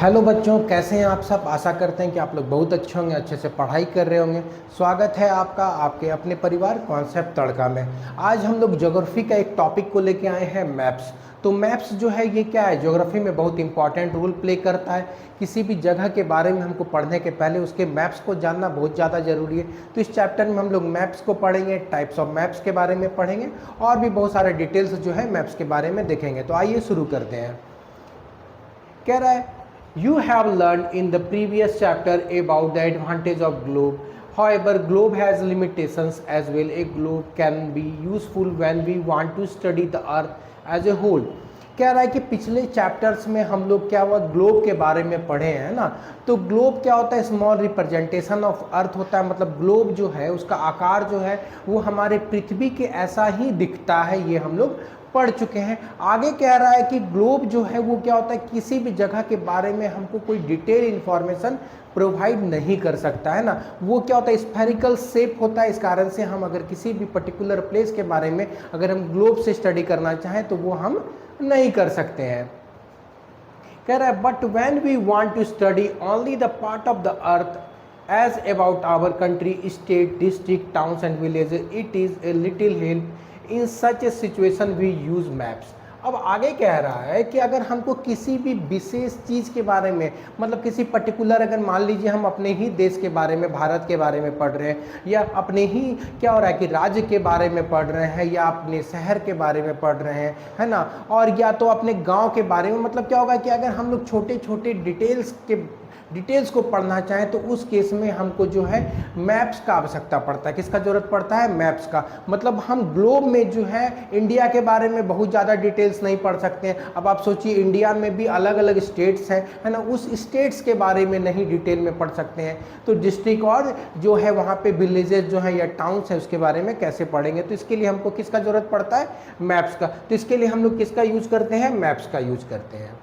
Hello बच्चों, कैसे हैं आप सब। आशा करते हैं कि आप लोग बहुत अच्छे होंगे, अच्छे से पढ़ाई कर रहे होंगे। स्वागत है आपका आपके अपने परिवार कॉन्सेप्ट तड़का में। आज हम लोग ज्योग्राफी का एक टॉपिक को लेके आए हैं, मैप्स। तो मैप्स जो है ये क्या है, ज्योग्राफी में बहुत इंपॉर्टेंट रोल प्ले करता है। किसी भी जगह के बारे में हमको पढ़ने के पहले उसके मैप्स को जानना बहुत ज़्यादा ज़रूरी है। तो इस चैप्टर में हम लोग मैप्स को पढ़ेंगे, टाइप्स ऑफ मैप्स के बारे में पढ़ेंगे और भी बहुत सारे डिटेल्स जो है मैप्स के बारे में देखेंगे। तो आइए शुरू करते हैं। कह रहा है You have learned in the previous chapter about the advantage of globe. However, globe has limitations as well. A globe can be useful when we want to study the earth as a whole. कह रहा है कि पिछले chapters में हम लोग क्या हुआ, ग्लोब के बारे में पढ़े हैं ना। तो ग्लोब क्या होता है, स्मॉल रिप्रेजेंटेशन ऑफ अर्थ होता है। मतलब ग्लोब जो है उसका आकार जो है वो हमारे पृथ्वी के ऐसा ही दिखता है, ये हम लोग पढ़ चुके हैं। आगे कह रहा है कि ग्लोब जो है वो क्या होता है, किसी भी जगह के बारे में हमको कोई डिटेल इंफॉर्मेशन प्रोवाइड नहीं कर सकता है ना। वो क्या होता है, स्फेरिकल शेप होता है। इस कारण से हम अगर किसी भी पर्टिकुलर प्लेस के बारे में अगर हम ग्लोब से स्टडी करना चाहें तो वो हम नहीं कर सकते हैं। कह रहा है but when we want to study only the part of the earth as about our country, state, district, towns and villages, it is a little help in such a situation we use maps. अब आगे कह रहा है कि अगर हमको किसी भी विशेष चीज़ के बारे में, मतलब किसी पर्टिकुलर, अगर मान लीजिए हम अपने ही देश के बारे में, भारत के बारे में पढ़ रहे हैं, या अपने ही क्या हो रहा है कि राज्य के बारे में पढ़ रहे हैं, या अपने शहर के बारे में पढ़ रहे हैं, है ना, और या तो अपने गांव के बारे में। मतलब क्या होगा कि अगर हम लोग छोटे छोटे डिटेल्स को पढ़ना चाहें तो उस केस में हमको जो है मैप्स का आवश्यकता पड़ता है। किसका जरूरत पड़ता है, मैप्स का। मतलब हम ग्लोब में जो है इंडिया के बारे में बहुत ज़्यादा डिटेल्स नहीं पढ़ सकते हैं। अब आप सोचिए, इंडिया में भी अलग अलग स्टेट्स हैं, है ना, उस स्टेट्स के बारे में नहीं डिटेल में पढ़ सकते हैं। तो डिस्ट्रिक्ट और जो है वहाँ पे विलेजेस जो है या टाउन्स है उसके बारे में कैसे पढ़ेंगे। तो इसके लिए हमको किसका जरूरत पड़ता है, मैप्स का। तो इसके लिए हम लोग किसका यूज करते हैं, मैप्स का यूज करते हैं।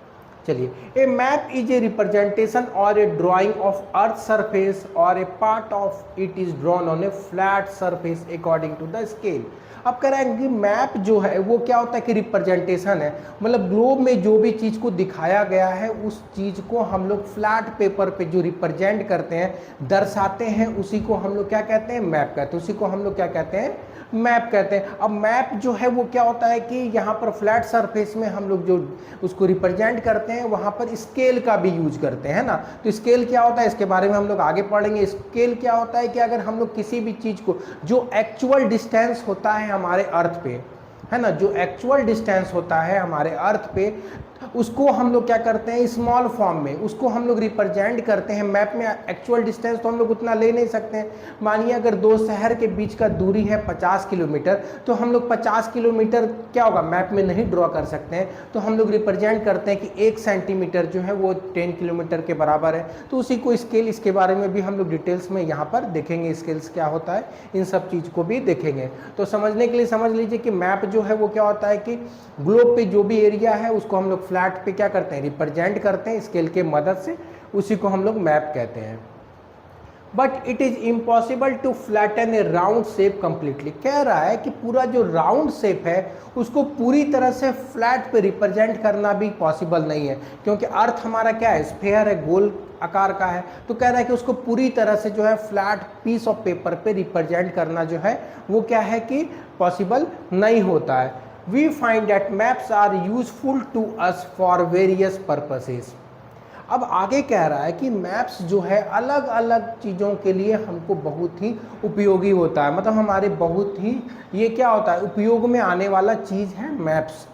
चलिए, a map is a representation और a drawing of earth surface और a part of it is drawn on a flat surface according to the scale. अब कह रहे हैं कि मैप जो है वो क्या होता है कि रिप्रेजेंटेशन है। मतलब ग्लोब में जो भी चीज़ को दिखाया गया है उस चीज़ को हम लोग फ्लैट पेपर पे जो रिप्रेजेंट करते हैं, दर्शाते हैं, उसी को हम लोग क्या कहते हैं, मैप कहते हैं। उसी को हम लोग क्या कहते हैं, मैप कहते हैं। अब मैप जो है वो क्या होता है कि यहाँ पर फ्लैट सरफेस में हम लोग जो उसको रिप्रेजेंट करते हैं वहाँ पर स्केल का भी यूज करते हैं ना। तो स्केल क्या होता है इसके बारे में हम लोग आगे पढ़ेंगे। स्केल क्या होता है कि अगर हम लोग किसी भी चीज़ को, जो एक्चुअल डिस्टेंस होता है हमारे अर्थ पे, है ना, जो एक्चुअल डिस्टेंस होता है हमारे अर्थ पे, उसको हम लोग क्या करते हैं, स्मॉल फॉर्म में उसको हम लोग रिप्रेजेंट करते हैं। मैप में एक्चुअल डिस्टेंस तो हम लोग उतना ले नहीं सकते हैं। मानिए अगर दो शहर के बीच का दूरी है 50 किलोमीटर, तो हम लोग 50 किलोमीटर क्या होगा, मैप में नहीं ड्रॉ कर सकते हैं। तो हम लोग रिप्रेजेंट करते हैं कि 1 सेंटीमीटर जो है वो 10 किलोमीटर के बराबर है। तो उसी को स्केल, इसके बारे में भी हम लोग डिटेल्स में यहाँ पर देखेंगे, स्केल्स क्या होता है, इन सब चीज़ को भी देखेंगे। तो समझने के लिए समझ लीजिए कि मैप जो है वो क्या होता है कि ग्लोब पे जो भी एरिया है उसको हम लोग फ्लैट पे क्या करते हैं, रिप्रेजेंट करते हैं स्केल के मदद से। उसी को हम लोग मैप कहते हैं। But it is impossible to flatten a round shape completely. कह रहा है कि पूरा जो राउंड शेप है उसको पूरी तरह से फ्लैट पे रिप्रेजेंट करना भी पॉसिबल नहीं है, क्योंकि अर्थ हमारा क्या है, स्फेयर है, गोल आकार का है। तो कह रहा है कि उसको पूरी तरह से जो है फ्लैट पीस ऑफ पेपर पे रिप्रेजेंट करना जो है वो क्या है कि पॉसिबल नहीं होता है। We find that maps are useful to us for various purposes. अब आगे कह रहा है कि मैप्स जो है अलग अलग चीज़ों के लिए हमको बहुत ही उपयोगी होता है। मतलब हमारे बहुत ही ये क्या होता है, उपयोग में आने वाला चीज़ है मैप्स।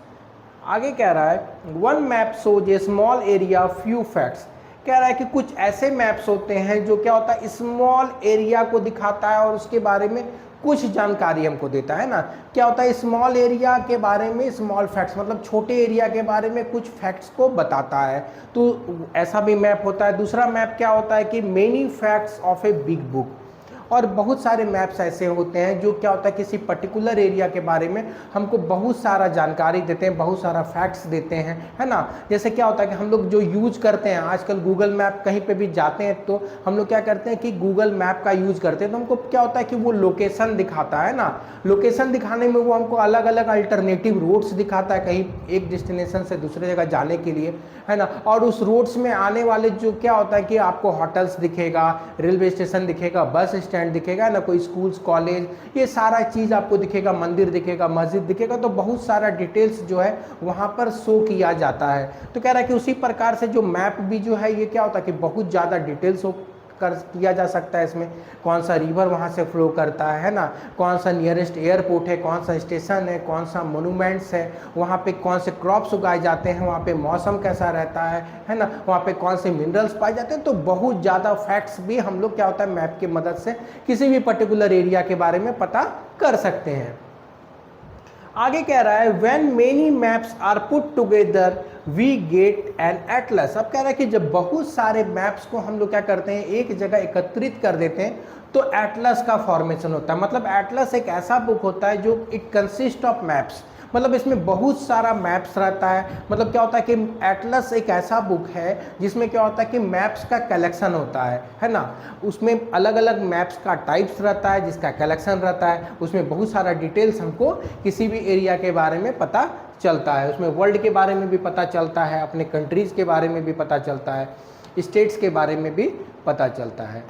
आगे कह रहा है वन मैप शोज ए स्मॉल एरिया फ्यू फैक्ट्स। कह रहा है कि कुछ ऐसे मैप्स होते हैं जो क्या होता है, स्मॉल एरिया को दिखाता है और उसके बारे में कुछ जानकारी हमको देता है ना। क्या होता है, स्मॉल एरिया के बारे में स्मॉल फैक्ट्स, मतलब छोटे एरिया के बारे में कुछ फैक्ट्स को बताता है। तो ऐसा भी मैप होता है। दूसरा मैप क्या होता है कि many facts of a big book. और बहुत सारे मैप्स ऐसे होते हैं जो क्या होता है किसी पर्टिकुलर एरिया के बारे में हमको बहुत सारा जानकारी देते हैं, बहुत सारा फैक्ट्स देते हैं, है ना। जैसे क्या होता है कि हम लोग जो यूज करते हैं आजकल गूगल मैप, कहीं पे भी जाते हैं तो हम लोग क्या करते हैं कि गूगल मैप का यूज करते हैं, तो हमको क्या होता है कि वो लोकेशन दिखाता है ना। लोकेशन दिखाने में वो हमको अलग अलग अल्टरनेटिव रूट्स दिखाता है कहीं एक डेस्टिनेशन से दूसरे जगह जाने के लिए, है ना। और उस रूट्स में आने वाले जो क्या होता है कि आपको होटल्स दिखेगा, रेलवे स्टेशन दिखेगा, बस स्टैंड दिखेगा ना, कोई स्कूल्स कॉलेज, ये सारा चीज़ आपको दिखेगा, मंदिर दिखेगा, मस्जिद दिखेगा, तो बहुत सारा डिटेल्स जो है वहाँ पर शो किया जाता है। तो कह रहा है कि उसी प्रकार से जो मैप भी जो है ये क्या होता है कि बहुत ज़्यादा डिटेल्स कर किया जा सकता है। इसमें कौन सा रिवर वहाँ से फ्लो करता है ना, कौन सा नियरेस्ट एयरपोर्ट है, कौन सा स्टेशन है, कौन सा मोनूमेंट्स है, वहाँ पे कौन से क्रॉप्स उगाए जाते हैं, वहाँ पे मौसम कैसा रहता है ना, वहाँ पे कौन से मिनरल्स पाए जाते हैं। तो बहुत ज़्यादा फैक्ट्स भी हम लोग क्या होता है मैप की मदद से किसी भी पर्टिकुलर एरिया के बारे में पता कर सकते हैं। आगे कह रहा है when many maps are put together we get an atlas. अब कह रहा है कि जब बहुत सारे मैप्स को हम लोग क्या करते हैं एक जगह एकत्रित कर देते हैं तो एटलस का फॉर्मेशन होता है। मतलब एटलस एक ऐसा बुक होता है जो इट कंसिस्ट ऑफ मैप्स, मतलब इसमें बहुत सारा मैप्स रहता है। मतलब क्या होता है कि एटलस एक ऐसा बुक है जिसमें क्या होता है कि मैप्स का कलेक्शन होता है ना। उसमें अलग अलग मैप्स का टाइप्स रहता है जिसका कलेक्शन रहता है, उसमें बहुत सारा डिटेल्स हमको किसी भी एरिया के बारे में पता चलता है। उसमें वर्ल्ड के बारे में भी पता चलता है, अपने कंट्रीज़ के बारे में भी पता चलता है, स्टेट्स के बारे में भी पता चलता है।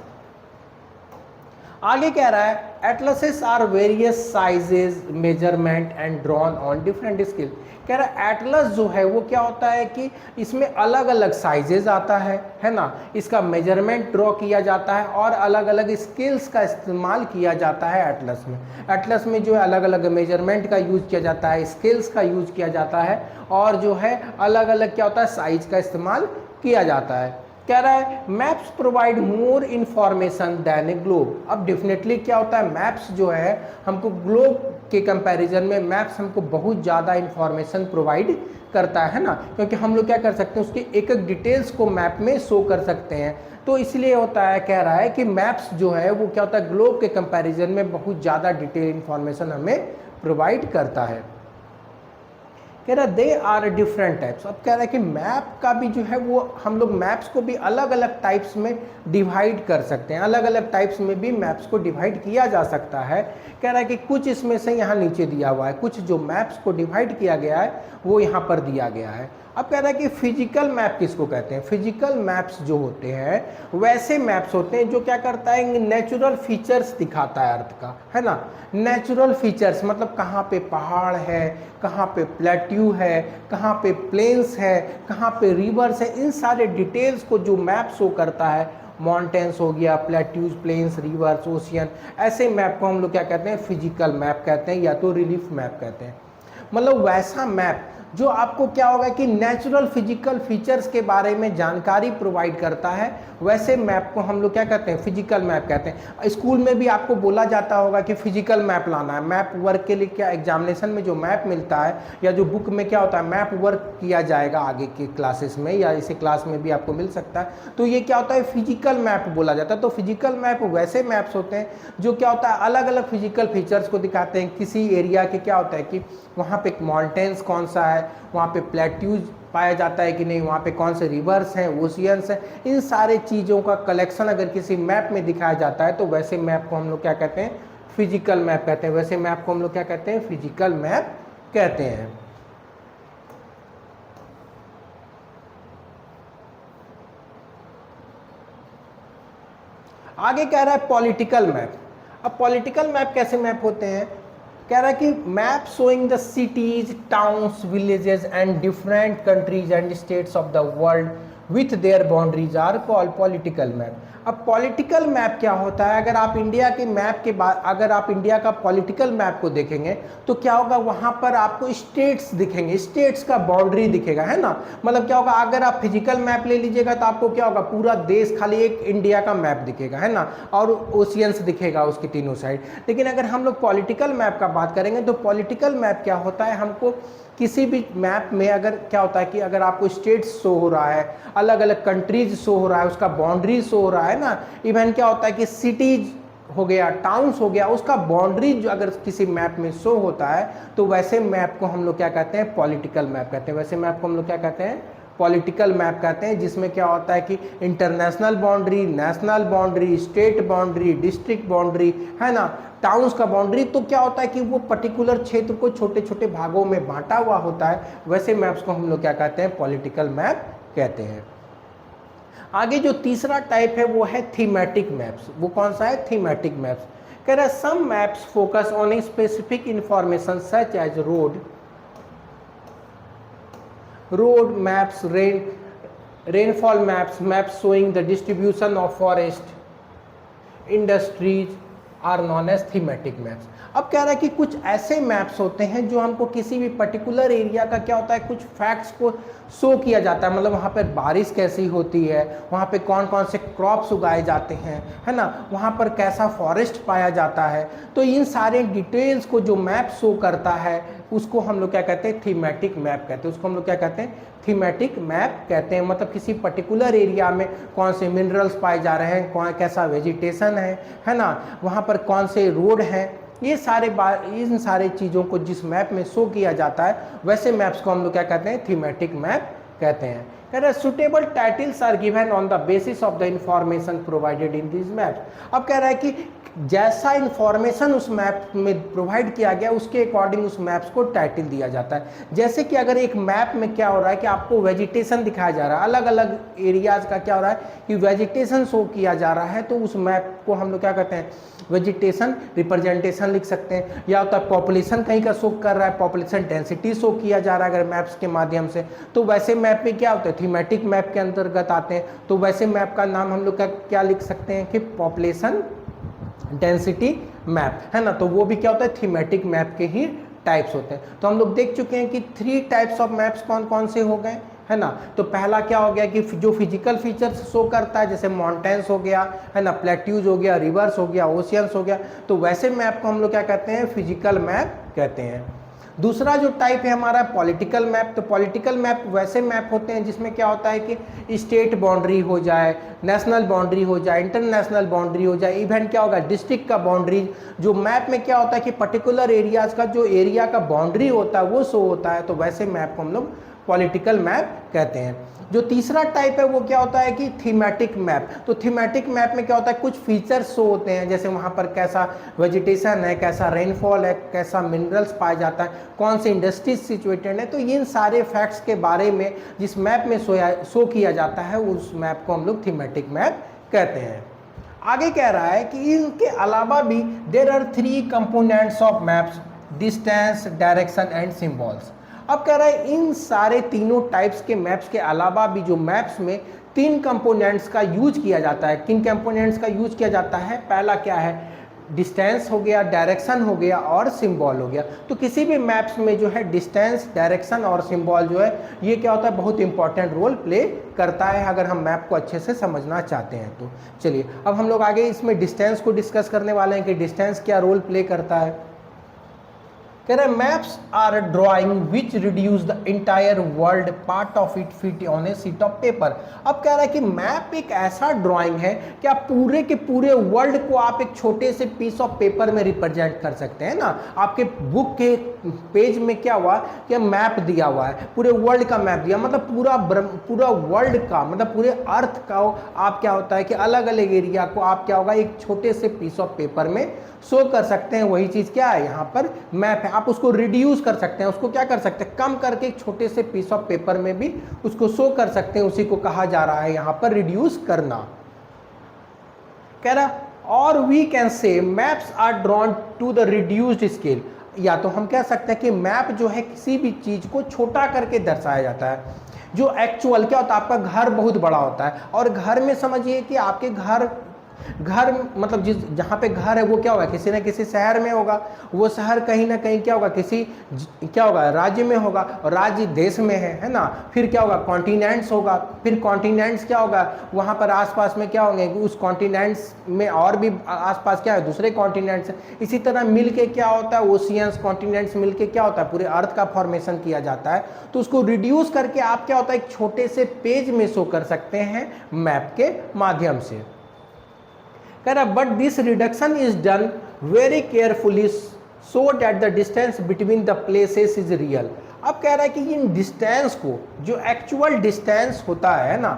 आगे कह रहा है atlases are various sizes measurement and drawn on different scale. कह रहा है एटलस जो है वो क्या होता है कि इसमें अलग अलग साइजेस आता है ना, इसका मेजरमेंट ड्रॉ किया जाता है और अलग अलग स्केल्स का इस्तेमाल किया जाता है एटलस में। एटलस में जो है अलग अलग मेजरमेंट का यूज किया जाता है, स्केल्स का यूज किया जाता है और जो है अलग अलग क्या होता है साइज का इस्तेमाल किया जाता है। कह रहा है maps provide more information than a globe. अब डेफिनेटली क्या होता है मैप्स जो है हमको ग्लोब के कंपैरिजन में मैप्स हमको बहुत ज़्यादा इन्फॉर्मेशन प्रोवाइड करता है ना, क्योंकि हम लोग क्या कर सकते हैं उसकी एक एक डिटेल्स को मैप में शो कर सकते हैं। तो इसलिए होता है, कह रहा है कि मैप्स जो है वो क्या होता है ग्लोब के कंपैरिजन में बहुत ज़्यादा डिटेल इन्फॉर्मेशन हमें प्रोवाइड करता है। कह रहा है दे आर डिफरेंट टाइप्स। अब कह रहा है कि मैप का भी जो है वो हम लोग मैप्स को भी अलग अलग टाइप्स में डिवाइड कर सकते हैं, अलग अलग टाइप्स में भी मैप्स को डिवाइड किया जा सकता है। कह रहा है कि कुछ इसमें से यहाँ नीचे दिया हुआ है, कुछ जो मैप्स को डिवाइड किया गया है वो यहाँ पर दिया गया है। अब कह रहा है कि फिजिकल मैप किसको कहते हैं। फिजिकल मैप्स जो होते हैं वैसे मैप्स होते हैं जो क्या करता है नेचुरल फीचर्स दिखाता है अर्थ का, है ना। नेचुरल फीचर्स मतलब कहाँ पे पहाड़ है, कहाँ पे प्लेट्यू है, कहाँ पे प्लेन्स है, कहाँ पे रिवर्स है, इन सारे डिटेल्स को जो मैप शो करता है, माउंटेन्स हो गया, प्लेट्यूज, प्लेन्स, रिवर्स, ओशियन, ऐसे मैप को हम लोग क्या कहते हैं फिजिकल मैप कहते हैं या तो रिलीफ मैप कहते हैं। मतलब वैसा मैप जो आपको क्या होगा कि नेचुरल फिजिकल फीचर्स के बारे में जानकारी प्रोवाइड करता है, वैसे मैप को हम लोग क्या कहते हैं फिजिकल मैप कहते हैं। स्कूल में भी आपको बोला जाता होगा कि फिजिकल मैप लाना है। मैप वर्क के लिए क्या एग्जामिनेशन में जो मैप मिलता है या जो बुक में क्या होता है मैप वर्क किया जाएगा आगे के क्लासेस में या इसी क्लास में भी आपको मिल सकता है, तो ये क्या होता है फिजिकल मैप बोला जाता है। तो फिजिकल मैप वैसे मैप्स होते हैं जो क्या होता है अलग अलग फिजिकल फीचर्स को दिखाते हैं। किसी एरिया के क्या होता है कि वहाँ पे माउंटेन्स कौन सा है, वहाँ पे प्लेट्यूज पाया जाता है कि नहीं, वहाँ पे कौन से रिवर्स हैं, ओशियंस हैं, इन सारे चीज़ों का कलेक्शन अगर किसी मैप में दिखाया जाता है तो वैसे मैप को हम लोग क्या कहते हैं फिजिकल मैप कहते हैं। वैसे मैप को हम लोग क्या कहते हैं फिजिकल मैप कहते हैं। आगे कह रहा है पॉलिटिकल मैप। अब पॉलिटिकल मैप कैसे मैप होते हैं, कह रहा है कि map showing the cities, towns, villages and different countries and states of the world with their boundaries are called political map. अब पॉलिटिकल मैप क्या होता है, अगर आप इंडिया के मैप के बाद अगर आप इंडिया का पॉलिटिकल मैप को देखेंगे तो क्या होगा वहाँ पर आपको स्टेट्स दिखेंगे, स्टेट्स का बाउंड्री दिखेगा, है ना। मतलब क्या होगा अगर आप फिजिकल मैप ले लीजिएगा तो आपको क्या होगा पूरा देश खाली एक इंडिया का मैप दिखेगा, है ना, और ओशियंस दिखेगा उसके तीनों साइड। लेकिन अगर हम लोग पॉलिटिकल मैप का बात करेंगे तो पॉलिटिकल मैप क्या होता है, हमको किसी भी मैप में अगर क्या होता है कि अगर आपको स्टेट्स शो हो रहा है, अलग अलग कंट्रीज शो हो रहा है, उसका बाउंड्री शो हो रहा है ना, इवन क्या होता है कि सिटीज हो गया, टाउन्स हो गया, उसका बाउंड्री जो अगर किसी मैप में शो होता है तो वैसे मैप को हम लोग क्या कहते हैं, पॉलिटिकल मैप कहते हैं। वैसे मैप को हम लोग क्या कहते हैं, पॉलिटिकल मैप कहते हैं, जिसमें क्या होता है कि international boundary, national boundary, state boundary, district boundary, है ना, टाउन्स का बाउंड्री। तो क्या होता है कि वो पर्टिकुलर क्षेत्र को छोटे छोटे भागों में बांटा हुआ होता है। वैसे मैप्स को हम लोग क्या कहते हैं, पॉलिटिकल मैप कहते हैं। आगे जो तीसरा टाइप है वो है थीमेटिक मैप्स। वो कौन सा है, थीमेटिक मैप्स। कह रहा है some maps focus on a specific information such as road maps, rainfall maps showing the distribution of forest, industries are known as thematic maps। अब कह रहा है कि कुछ ऐसे मैप्स होते हैं जो हमको किसी भी पर्टिकुलर एरिया का क्या होता है, कुछ फैक्ट्स को शो किया जाता है। मतलब वहाँ पर बारिश कैसी होती है, वहाँ पे कौन कौन से क्रॉप्स उगाए जाते हैं, है ना, वहाँ पर कैसा फॉरेस्ट पाया जाता है। तो इन सारे डिटेल्स को जो मैप शो करता है उसको हम लोग क्या कहते हैं, थीमेटिक मैप कहते हैं। उसको हम लोग क्या कहते हैं, थीमेटिक मैप कहते हैं। मतलब किसी पर्टिकुलर एरिया में कौन से मिनरल्स पाए जा रहे हैं, कौन कैसा वेजिटेशन है ना, वहाँ पर कौन से रोड हैं, ये इन सारे चीज़ों को जिस मैप में शो किया जाता है वैसे मैप्स को हम लोग क्या कहते हैं, थीमेटिक मैप कहते हैं। कह रहे हैं suitable titles are given on the basis of the information provided in this maps. अब कह रहा है कि जैसा इंफॉर्मेशन उस मैप में प्रोवाइड किया गया उसके अकॉर्डिंग उस मैप्स को टाइटल दिया जाता है। जैसे कि अगर एक मैप में क्या हो रहा है कि आपको वेजिटेशन दिखाया जा रहा है, अलग अलग एरियाज का क्या हो रहा है कि वेजिटेशन शो किया जा रहा है, तो उस मैप को हम लोग क्या कहते हैं, वेजिटेशन रिप्रेजेंटेशन लिख सकते हैं। या होता है पॉपुलेशन कहीं का शो कर रहा है, पॉपुलेशन डेंसिटी शो किया जा रहा है अगर मैप्स के माध्यम से, तो वैसे मैप में क्या होता है, थीमेटिक मैप के अंतर्गत आते हैं। तो वैसे मैप का नाम हम लोग का क्या लिख सकते हैं कि पॉपुलेशन डेंसिटी मैप, है ना। तो वो भी क्या होता है, थीमेटिक मैप के ही टाइप्स होते हैं। तो हम लोग देख चुके हैं कि 3 टाइप्स ऑफ मैप्स कौन कौन से हो गए, है ना। तो पहला क्या हो गया कि जो फिजिकल फीचर्स शो करता है, जैसे माउंटेन्स हो गया, है ना, प्लेट्यूज हो गया, रिवर्स हो गया, ओशियंस हो गया, तो वैसे मैप को हम लोग क्या कहते हैं, फिजिकल मैप कहते हैं। दूसरा जो टाइप है हमारा पॉलिटिकल मैप। तो पॉलिटिकल मैप वैसे मैप होते हैं जिसमें क्या होता है कि स्टेट बाउंड्री हो जाए, नेशनल बाउंड्री हो जाए, इंटरनेशनल बाउंड्री हो जाए, इवन क्या होगा डिस्ट्रिक्ट का बाउंड्री। जो मैप में क्या होता है कि पर्टिकुलर एरियाज का जो एरिया का बाउंड्री होता है वो शो होता है, तो वैसे मैप को हम लोग पॉलिटिकल मैप कहते हैं। जो तीसरा टाइप है वो क्या होता है कि थीमेटिक मैप। तो थीमेटिक मैप में क्या होता है, कुछ फीचर्स शो होते हैं, जैसे वहाँ पर कैसा वेजिटेशन है, कैसा रेनफॉल है, कैसा मिनरल्स पाया जाता है, कौन से इंडस्ट्रीज सिचुएटेड है। तो इन सारे फैक्ट्स के बारे में जिस मैप में शो किया जाता है उस मैप को हम लोग थीमेटिक मैप कहते हैं। आगे कह रहा है कि इनके अलावा भी there are 3 components of maps, distance, direction and symbols. अब कह रहा है इन सारे तीनों टाइप्स के मैप्स के अलावा भी जो मैप्स में 3 कंपोनेंट्स का यूज किया जाता है। किन कंपोनेंट्स का यूज किया जाता है, पहला क्या है, डिस्टेंस हो गया, डायरेक्शन हो गया और सिंबल हो गया। तो किसी भी मैप्स में जो है डिस्टेंस, डायरेक्शन और सिंबल जो है ये क्या होता है, बहुत इंपॉर्टेंट रोल प्ले करता है अगर हम मैप को अच्छे से समझना चाहते हैं तो। चलिए अब हम लोग आगे इसमें डिस्टेंस को डिस्कस करने वाले हैं कि डिस्टेंस क्या रोल प्ले करता है। कह रहे maps are drawing which reduce the entire world part of it fit on a sheet of paper. अब कह रहा है कि मैप एक ऐसा ड्राइंग है कि आप पूरे के पूरे वर्ल्ड को आप एक छोटे से पीस ऑफ पेपर में रिप्रेजेंट कर सकते हैं ना। आपके बुक के पेज में क्या हुआ कि मैप दिया हुआ है, पूरे वर्ल्ड का मैप दिया, मतलब पूरा वर्ल्ड का, मतलब पूरे अर्थ का आप क्या होता है कि अलग अलग एरिया को आप क्या होगा एक छोटे से पीस ऑफ पेपर में शो कर सकते हैं। वही चीज़ क्या है यहाँ पर मैप है। आप उसको रिड्यूस कर सकते हैं, उसको क्या कर सकते हैं, कम करके एक छोटे से पीस ऑफ पेपर में भी उसको शो कर सकते हैं। उसी को कहा जा रहा है यहाँ पर रिड्यूस करना। कह रहा और we can say maps are drawn to the reduced scale. या तो हम कह सकते हैं कि मैप जो है किसी भी चीज़ को छोटा करके दर्शाया जाता है। जो एक्चुअल क्या होता है, आपका घर बहुत बड़ा होता है और घर में समझिए कि आपके घर मतलब जहाँ पे घर है वो क्या होगा, किसी न किसी शहर में होगा, वो शहर कहीं ना कहीं क्या होगा किसी क्या होगा राज्य में होगा, और राज्य देश में है ना। फिर क्या होगा कॉन्टिनेंट्स होगा, फिर कॉन्टिनेंट्स क्या होगा वहाँ पर आसपास में क्या होंगे, उस कॉन्टिनेंट्स में और भी आसपास क्या है दूसरे कॉन्टिनेंट्स। इसी तरह मिल के क्या होता है ओशियंस कॉन्टिनेंट्स मिल के क्या होता है पूरे अर्थ का फॉर्मेशन किया जाता है। तो उसको रिड्यूस करके आप क्या होता है एक छोटे से पेज में शो कर सकते हैं मैप के माध्यम से। कह रहा but this reduction is done very carefully so that the distance between the places is real. अब कह रहा है कि इन डिस्टेंस को, जो एक्चुअल डिस्टेंस होता है ना,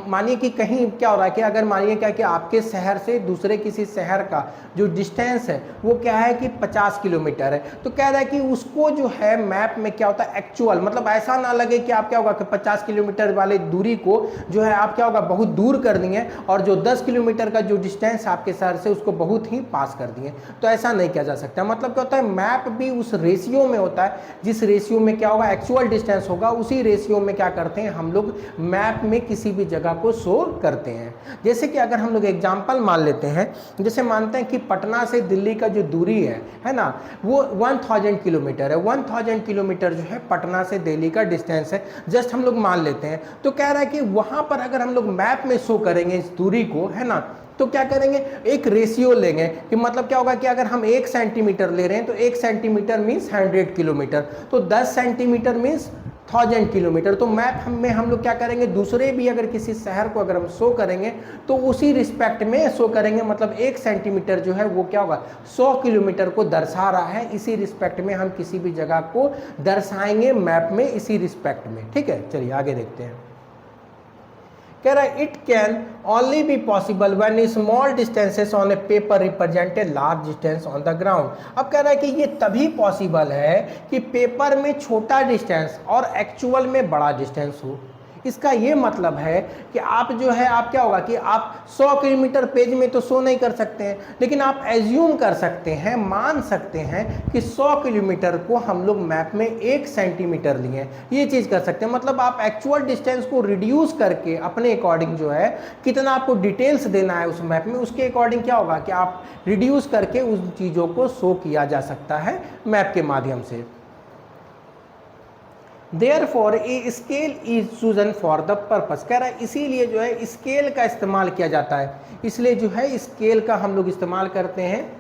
मानिए कि कहीं क्या हो रहा है कि अगर मानिए क्या कि आपके शहर से दूसरे किसी शहर का जो डिस्टेंस है वो क्या है कि 50 किलोमीटर है, तो कह रहा है कि उसको जो है मैप में क्या होता है एक्चुअल, मतलब ऐसा ना लगे कि आप क्या होगा कि 50 किलोमीटर वाले दूरी को जो है आप क्या होगा बहुत दूर कर दिए और जो 10 किलोमीटर का जो डिस्टेंस आपके शहर से उसको बहुत ही पास कर दिए, तो ऐसा नहीं किया जा सकता। मतलब क्या होता है, मैप भी उस रेशियो में होता है जिस रेशियो में क्या होगा एक्चुअल डिस्टेंस होगा, उसी रेशियो में क्या करते हैं हम लोग मैप में किसी भी जगह को शो करते हैं। जैसे कि अगर हम लोग एग्जांपल मान लेते हैं, जैसे मानते हैं कि पटना से दिल्ली का जो दूरी है ना, वो 1000 किलोमीटर है। 1000 किलोमीटर जो है पटना से दिल्ली का डिस्टेंस है, जस्ट हम लोग मान लेते हैं। तो कह रहा है कि वहां पर अगर हम लोग मैप में शो करेंगे इस दूरी को, है ना, तो क्या करेंगे, एक रेशियो लेंगे कि मतलब क्या होगा कि अगर हम 1 सेंटीमीटर ले रहे हैं तो 1 सेंटीमीटर मीन्स 100 किलोमीटर, तो 10 सेंटीमीटर मीन्स 1000 किलोमीटर। तो मैप में हम लोग क्या करेंगे, दूसरे भी अगर किसी शहर को अगर हम शो करेंगे तो उसी रिस्पेक्ट में शो करेंगे, मतलब 1 सेंटीमीटर जो है वो क्या होगा 100 किलोमीटर को दर्शा रहा है, इसी रिस्पेक्ट में हम किसी भी जगह को दर्शाएंगे मैप में, इसी रिस्पेक्ट में। ठीक है, चलिए आगे देखते हैं। कह रहा है it can only be possible when small distances on a paper represent a large distance on the ground. अब कह रहा है कि ये तभी पॉसिबल है कि पेपर में छोटा डिस्टेंस और एक्चुअल में बड़ा डिस्टेंस हो। इसका ये मतलब है कि आप जो है आप क्या होगा कि आप 100 किलोमीटर पेज में तो शो नहीं कर सकते हैं, लेकिन आप एज्यूम कर सकते हैं, मान सकते हैं कि 100 किलोमीटर को हम लोग मैप में 1 सेंटीमीटर लिए, ये चीज़ कर सकते हैं। मतलब आप एक्चुअल डिस्टेंस को रिड्यूस करके अपने अकॉर्डिंग जो है कितना आपको डिटेल्स देना है उस मैप में, उसके अकॉर्डिंग क्या होगा कि आप रिड्यूस करके उन चीज़ों को शो किया जा सकता है मैप के माध्यम से। Therefore, a scale is chosen for the purpose। कह रहा है इसीलिए जो है स्केल का इस्तेमाल किया जाता है, इसलिए जो है स्केल का हम लोग इस्तेमाल करते हैं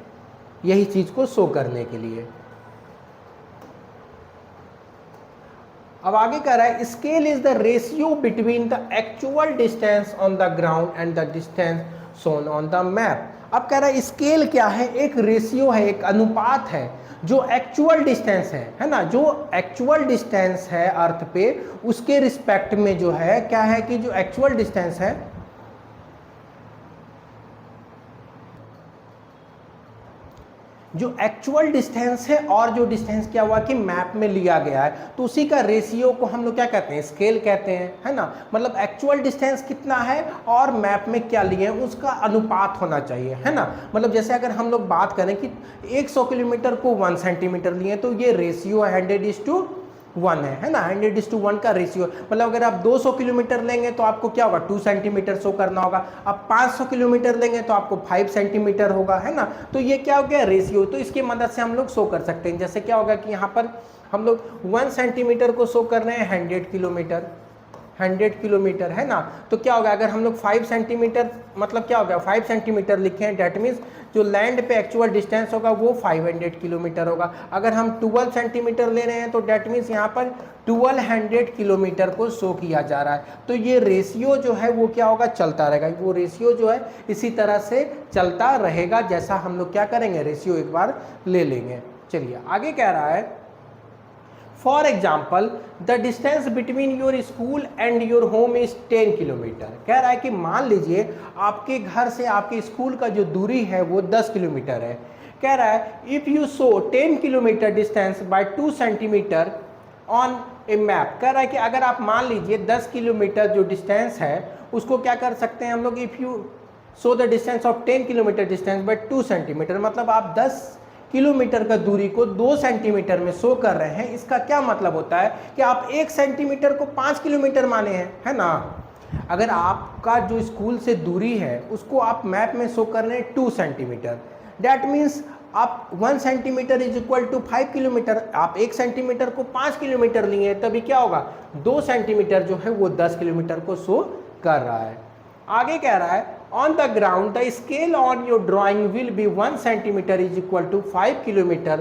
यही चीज को शो करने के लिए। अब आगे कह रहा है scale is the ratio between the actual distance on the ground and the distance shown on the map. अब कह रहा है स्केल क्या है, एक रेशियो है, एक अनुपात है जो एक्चुअल डिस्टेंस है ना, जो एक्चुअल डिस्टेंस है अर्थ पे उसके रिस्पेक्ट में जो है क्या है कि जो एक्चुअल डिस्टेंस है जो एक्चुअल डिस्टेंस है और जो डिस्टेंस क्या हुआ कि मैप में लिया गया है, तो उसी का रेशियो को हम लोग क्या कहते हैं, स्केल कहते हैं, है ना। मतलब एक्चुअल डिस्टेंस कितना है और मैप में क्या लिए हैं उसका अनुपात होना चाहिए, है ना। मतलब जैसे अगर हम लोग बात करें कि 100 किलोमीटर को 1 सेंटीमीटर लिए तो ये रेशियो 100:1 है ना, 100:1 का रेशियो। मतलब अगर आप 200 किलोमीटर लेंगे तो आपको क्या होगा 2 सेंटीमीटर शो करना होगा, आप 500 किलोमीटर लेंगे तो आपको 5 सेंटीमीटर होगा, है ना। तो ये क्या हो गया रेशियो, तो इसकी मदद से हम लोग शो कर सकते हैं। जैसे क्या होगा कि यहाँ पर हम लोग 1 सेंटीमीटर को शो कर रहे हैं 100 किलोमीटर, है ना। तो क्या होगा अगर हम लोग 5 सेंटीमीटर, मतलब क्या होगा 5 सेंटीमीटर लिखे हैं, डैट मीन्स जो लैंड पे एक्चुअल डिस्टेंस होगा वो 500 किलोमीटर होगा। अगर हम 12 सेंटीमीटर ले रहे हैं तो डैट मीन्स यहाँ पर 1200 किलोमीटर को शो किया जा रहा है। तो ये रेशियो जो है वो क्या होगा चलता रहेगा, वो रेशियो जो है इसी तरह से चलता रहेगा, जैसा हम लोग क्या करेंगे रेशियो एक बार ले लेंगे। चलिए आगे कह रहा है for example the distance between your school and your home is 10 kilometre. कह रहा है कि मान लीजिए आपके घर से आपके स्कूल का जो दूरी है वो 10 किलोमीटर है। कह रहा है if you show 10 kilometre distance by 2 centimetre on A map. कह रहा है कि अगर आप मान लीजिए 10 किलोमीटर जो डिस्टेंस है उसको क्या कर सकते हैं हम लोग, if you show the distance of 10 kilometre distance by 2 centimetre, मतलब आप 10 किलोमीटर का दूरी को 2 सेंटीमीटर में शो कर रहे हैं। इसका क्या मतलब होता है कि आप 1 सेंटीमीटर को 5 किलोमीटर माने हैं, है ना। अगर आपका जो स्कूल से दूरी है उसको आप मैप में शो कर रहे हैं 2 सेंटीमीटर, डैट मीन्स आप 1 centimetre is equal to 5 kilometre. आप 1 सेंटीमीटर को 5 किलोमीटर लिए तभी क्या होगा 2 सेंटीमीटर जो है वो 10 किलोमीटर को शो कर रहा है। आगे कह रहा है on the ground the scale on your drawing will be 1 centimeter is equal to 5 kilometer,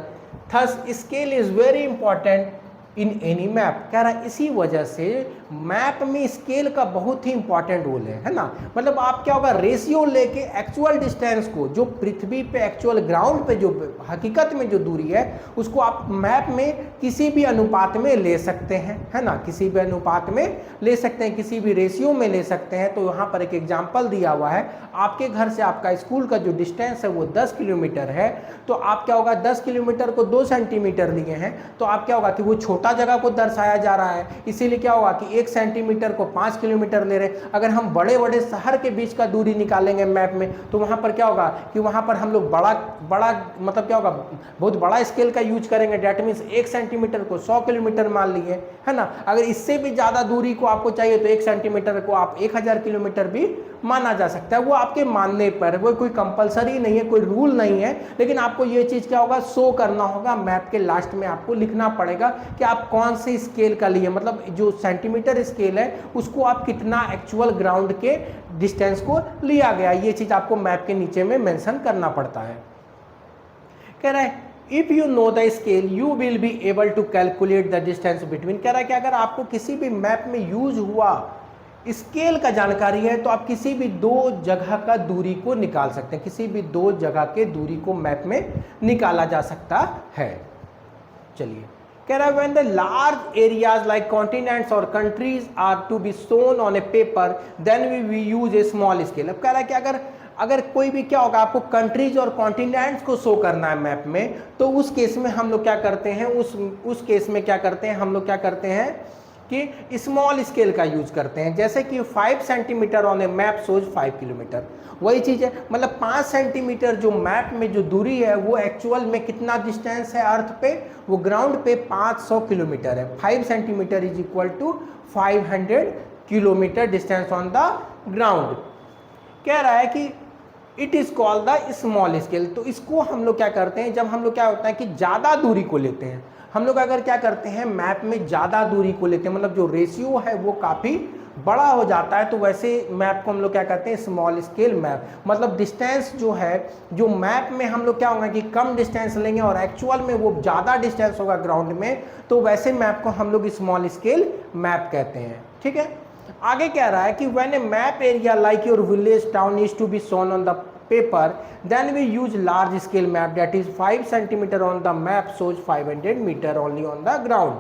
thus scale is very important in any map। कह रहा है इसी वजह से मैप में स्केल का बहुत ही इंपॉर्टेंट रोल है ना। मतलब आप क्या होगा, रेशियो लेके एक्चुअल डिस्टेंस को, जो पृथ्वी पे एक्चुअल ग्राउंड पे जो हकीकत में जो दूरी है, उसको आप मैप में किसी भी अनुपात में ले सकते हैं, है ना, किसी भी अनुपात में ले सकते हैं, किसी भी रेशियो में ले सकते हैं। तो यहाँ पर एक एग्जाम्पल दिया हुआ है, आपके घर से आपका स्कूल का जो डिस्टेंस है वो 10 किलोमीटर है, तो आप क्या होगा, 10 किलोमीटर को 2 सेंटीमीटर लिए हैं, तो आप क्या होगा कि वो छोटा जगह को दर्शाया जा रहा है, इसीलिए क्या होगा कि 1 सेंटीमीटर को 5 किलोमीटर ले रहे हैं। अगर हम बड़े बड़े शहर के बीच का दूरी निकालेंगे मैप में, तो वहाँ पर क्या होगा कि वहाँ पर हम लोग बड़ा मतलब क्या होगा, बहुत बड़ा स्केल का यूज करेंगे। डेट मीन्स 1 सेंटीमीटर को 100 किलोमीटर मान लिए, है ना। अगर इससे भी ज़्यादा दूरी को आपको चाहिए तो 1 सेंटीमीटर को आप 1000 किलोमीटर भी माना जा सकता है। वो आपके मानने पर, वो कोई कंपलसरी नहीं है, कोई रूल नहीं है, लेकिन आपको ये चीज़ क्या होगा, शो करना होगा। मैप के लास्ट में आपको लिखना पड़ेगा कि आप कौन से स्केल का लिए, मतलब जो सेंटीमीटर स्केल है उसको आप कितना एक्चुअल ग्राउंड के डिस्टेंस को लिया गया, ये चीज़ आपको मैप के नीचे में मेंशन करना पड़ता है। कह रहा है if you know the scale you will be able to calculate the distance between. कह रहा है कि अगर आपको किसी भी मैप में यूज हुआ स्केल का जानकारी है तो आप किसी भी 2 जगह का दूरी को निकाल सकते हैं, किसी भी 2 जगह के दूरी को मैप में निकाला जा सकता है। चलिए, कह रहा है when the large areas like continents और countries are to be shown on a paper then we use a small scale. अब कह रहा है कि अगर कोई भी क्या होगा, आपको कंट्रीज और कॉन्टिनेंट्स को शो करना है मैप में, तो उस केस में हम लोग क्या करते हैं, उस केस में क्या करते हैं, हम लोग क्या करते हैं कि स्मॉल स्केल का यूज करते हैं। जैसे कि 5 centimetre on A map shows 5 kilometre, वही चीज़ है। मतलब 5 सेंटीमीटर जो मैप में जो दूरी है वो एक्चुअल में कितना डिस्टेंस है अर्थ पे, वो ग्राउंड पे 500 किलोमीटर है। 5 centimetre is equal to 500 kilometre distance on the ground. कह रहा है कि it is called the small scale. तो इसको हम लोग क्या करते हैं, जब हम लोग क्या होता है कि ज़्यादा दूरी को लेते हैं, हम लोग अगर क्या करते हैं मैप में ज़्यादा दूरी को लेते हैं, मतलब जो रेशियो है वो काफ़ी बड़ा हो जाता है, तो वैसे मैप को हम लोग क्या कहते हैं, स्मॉल स्केल मैप। मतलब डिस्टेंस जो है, जो मैप में हम लोग क्या होगा कि कम डिस्टेंस लेंगे और एक्चुअल में वो ज़्यादा डिस्टेंस होगा ग्राउंड में, तो वैसे मैप को हम लोग स्मॉल स्केल मैप कहते हैं। ठीक है, आगे कह रहा है कि when a map area like your village town is to be shown on the paper then we use large scale map that is 5 centimeter on the map shows 500 meter only on the ground।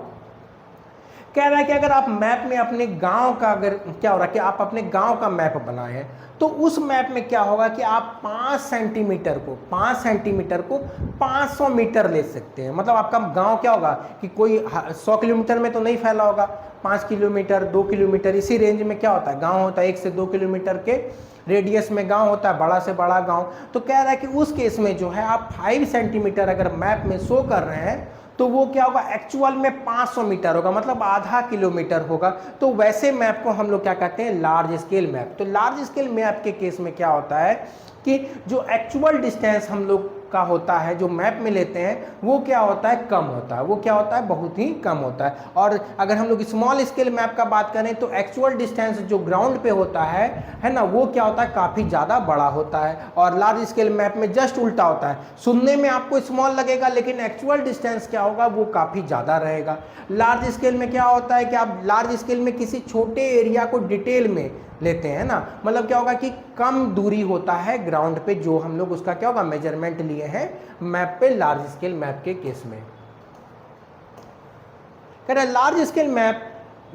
कह रहा है कि अगर आप map में अपने गांव का, अगर क्या हो रहा है कि आप अपने गांव का मैप बनाए हैं, तो उस मैप में क्या होगा कि आप 5 सेंटीमीटर को 500 मीटर ले सकते हैं। मतलब आपका गांव क्या होगा कि कोई 100 किलोमीटर में तो नहीं फैला होगा, 5 किलोमीटर 2 किलोमीटर इसी रेंज में क्या होता है, गांव होता है। 1 से 2 किलोमीटर के रेडियस में गांव होता है, बड़ा से बड़ा गांव। तो कह रहा है कि उस केस में जो है आप 5 सेंटीमीटर अगर मैप में शो कर रहे हैं, तो वो क्या होगा, एक्चुअल में 500 मीटर होगा, मतलब आधा किलोमीटर होगा। तो वैसे मैप को हम लोग क्या कहते हैं, लार्ज स्केल मैप। तो लार्ज स्केल मैप के केस में क्या होता है कि जो एक्चुअल डिस्टेंस हम लोग का होता है, जो मैप में लेते हैं, वो क्या होता है, कम होता है। वो क्या होता है, बहुत ही कम होता है। और अगर हम लोग स्मॉल स्केल मैप का बात करें तो एक्चुअल डिस्टेंस जो ग्राउंड पे होता है ना, वो क्या होता है, काफ़ी ज़्यादा बड़ा होता है। और लार्ज स्केल मैप में जस्ट उल्टा होता है, सुनने में आपको स्मॉल लगेगा लेकिन एक्चुअल डिस्टेंस क्या होगा, वो काफ़ी ज़्यादा रहेगा। लार्ज स्केल में क्या होता है कि आप लार्ज स्केल में किसी छोटे एरिया को डिटेल में लेते हैं ना, मतलब क्या होगा कि कम दूरी होता है ग्राउंड पे, जो हम लोग उसका क्या होगा, मेजरमेंट लिए हैं मैप पे, लार्ज स्केल मैप के केस में। कह रहा है large scale map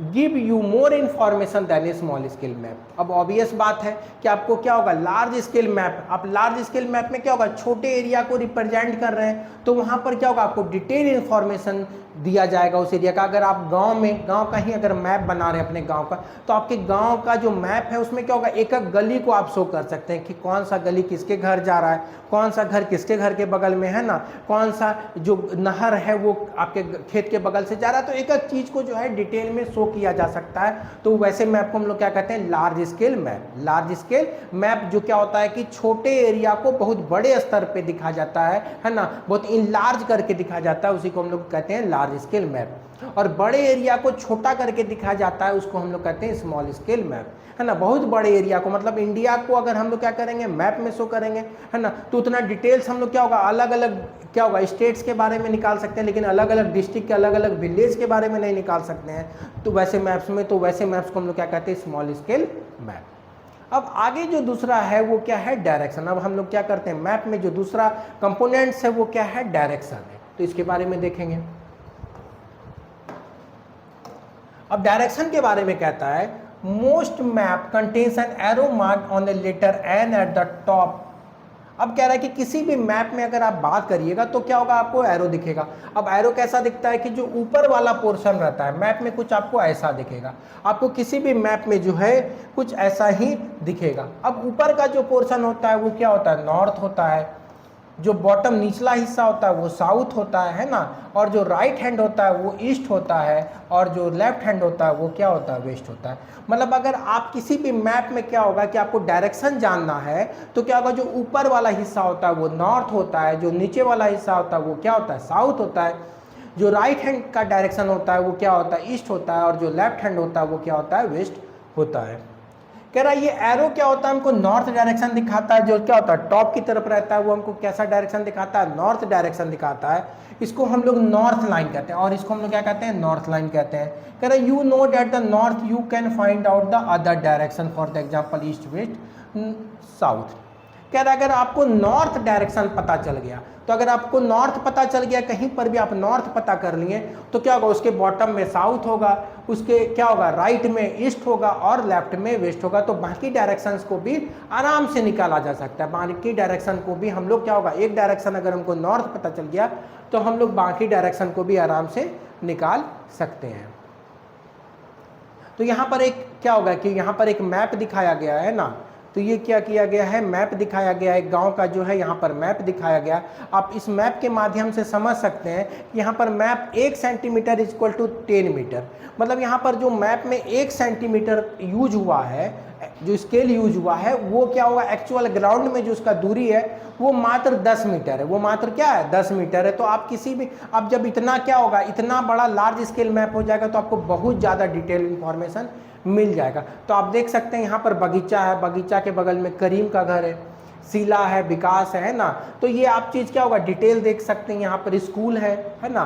give you more information than a small scale map. अब ऑब्वियस बात है कि आपको क्या होगा, लार्ज स्केल मैप, आप लार्ज स्केल मैप में क्या होगा, छोटे एरिया को रिप्रेजेंट कर रहे हैं, तो वहाँ पर क्या होगा, आपको डिटेल इंफॉर्मेशन दिया जाएगा उस एरिया का। अगर आप गांव का ही अगर मैप बना रहे हैं अपने गांव का, तो आपके गांव का जो मैप है उसमें क्या होगा, एक एक गली को आप शो कर सकते हैं कि कौन सा गली किसके घर जा रहा है, कौन सा घर किसके घर के बगल में है ना, कौन सा जो नहर है वो आपके खेत के बगल से जा रहा है। तो एक एक चीज़ को जो है डिटेल में शो किया जा सकता है। तो वैसे मैप को हम लोग क्या कहते हैं, large scale map. Large scale map जो क्या होता है कि छोटे एरिया को बहुत बड़े स्तर पर दिखा जाता है ना, बहुत इनलार्ज करके दिखा जाता है, उसी को हम लोग कहते हैं लार्ज स्केल मैप, और बड़े एरिया को छोटा करके दिखाया जाता है उसको हम लोग कहते हैं स्मॉल स्केल मैप, है ना। बहुत बड़े एरिया को, मतलब इंडिया को अगर हम लोग क्या करेंगे मैप में शो करेंगे, है ना, तो उतना डिटेल्स हम लोग क्या होगा, अलग अलग क्या होगा स्टेट्स के बारे में निकाल सकते हैं, लेकिन अलग अलग डिस्ट्रिक्ट के अलग अलग विलेज के बारे में नहीं निकाल सकते हैं। तो वैसे मैप्स में, तो वैसे मैप्स को हम लोग क्या कहते हैं, स्मॉल स्केल मैप। अब आगे जो दूसरा है वो क्या है, डायरेक्शन। अब हम लोग क्या करते हैं, मैप में जो दूसरा कंपोनेंट्स है वो क्या है, डायरेक्शन है। तो इसके बारे में देखेंगे। अब डायरेक्शन के बारे में कहता है, most map contains an arrow mark on the letter N at the top. अब कह रहा है कि किसी भी मैप में अगर आप बात करिएगा तो क्या होगा, आपको एरो दिखेगा। अब एरो कैसा दिखता है कि जो ऊपर वाला पोर्शन रहता है मैप में, कुछ आपको ऐसा दिखेगा। आपको किसी भी मैप में जो है कुछ ऐसा ही दिखेगा। अब ऊपर का जो पोर्शन होता है वो क्या होता है, नॉर्थ होता है। जो बॉटम निचला हिस्सा होता है वो साउथ होता है ना। और जो राइट हैंड होता है वो ईस्ट होता है, और जो लेफ्ट हैंड होता है वो क्या होता है, वेस्ट होता है। मतलब अगर आप किसी भी मैप में क्या होगा कि आपको डायरेक्शन जानना है तो क्या होगा, जो ऊपर वाला हिस्सा होता है वो नॉर्थ होता है, जो नीचे वाला हिस्सा होता है वो क्या होता है, साउथ होता है। जो राइट हैंड का डायरेक्शन होता है वो क्या होता है, ईस्ट होता है, और जो लेफ्ट हैंड होता है वो क्या होता है, वेस्ट होता है। कह रहा है ये एरो क्या होता है, हमको नॉर्थ डायरेक्शन दिखाता है। जो क्या होता है टॉप की तरफ रहता है वो हमको कैसा डायरेक्शन दिखाता है, नॉर्थ डायरेक्शन दिखाता है। इसको हम लोग नॉर्थ लाइन कहते हैं, और इसको हम लोग क्या कहते हैं, नॉर्थ लाइन कहते हैं। कह रहा है you know that the north you can find out the other direction, for the example east west south. कह रहा है अगर आपको नॉर्थ डायरेक्शन पता चल गया, तो अगर आपको नॉर्थ पता चल गया, कहीं पर भी आप नॉर्थ पता कर लिए, तो क्या होगा, उसके बॉटम में साउथ होगा, उसके क्या होगा, राइट में ईस्ट होगा, और लेफ्ट में वेस्ट होगा। तो बाकी डायरेक्शंस को भी आराम से निकाला जा सकता है। बाकी डायरेक्शन को भी हम लोग क्या होगा, एक डायरेक्शन अगर हमको नॉर्थ पता चल गया तो हम लोग बाकी डायरेक्शन को भी आराम से निकाल सकते हैं। तो यहाँ पर एक क्या होगा कि यहाँ पर एक मैप दिखाया गया है ना। तो ये क्या किया गया है, मैप दिखाया गया है, गांव का जो है यहाँ पर मैप दिखाया गया। आप इस मैप के माध्यम से समझ सकते हैं कि यहाँ पर map 1 centimetre equal to 10 metre. मतलब यहाँ पर जो मैप में 1 सेंटीमीटर यूज हुआ है, जो स्केल यूज हुआ है, वो क्या होगा, एक्चुअल ग्राउंड में जो उसका दूरी है वो मात्र 10 मीटर है। वो मात्र क्या है, 10 मीटर है। तो आप किसी भी, अब जब इतना क्या होगा, इतना बड़ा लार्ज स्केल मैप हो जाएगा तो आपको बहुत ज़्यादा डिटेल इंफॉर्मेशन मिल जाएगा। तो आप देख सकते हैं यहाँ पर बगीचा है, बगीचा के बगल में करीम का घर है, शीला है, विकास है ना। तो ये आप चीज़ क्या होगा, डिटेल देख सकते हैं। यहाँ पर स्कूल है ना।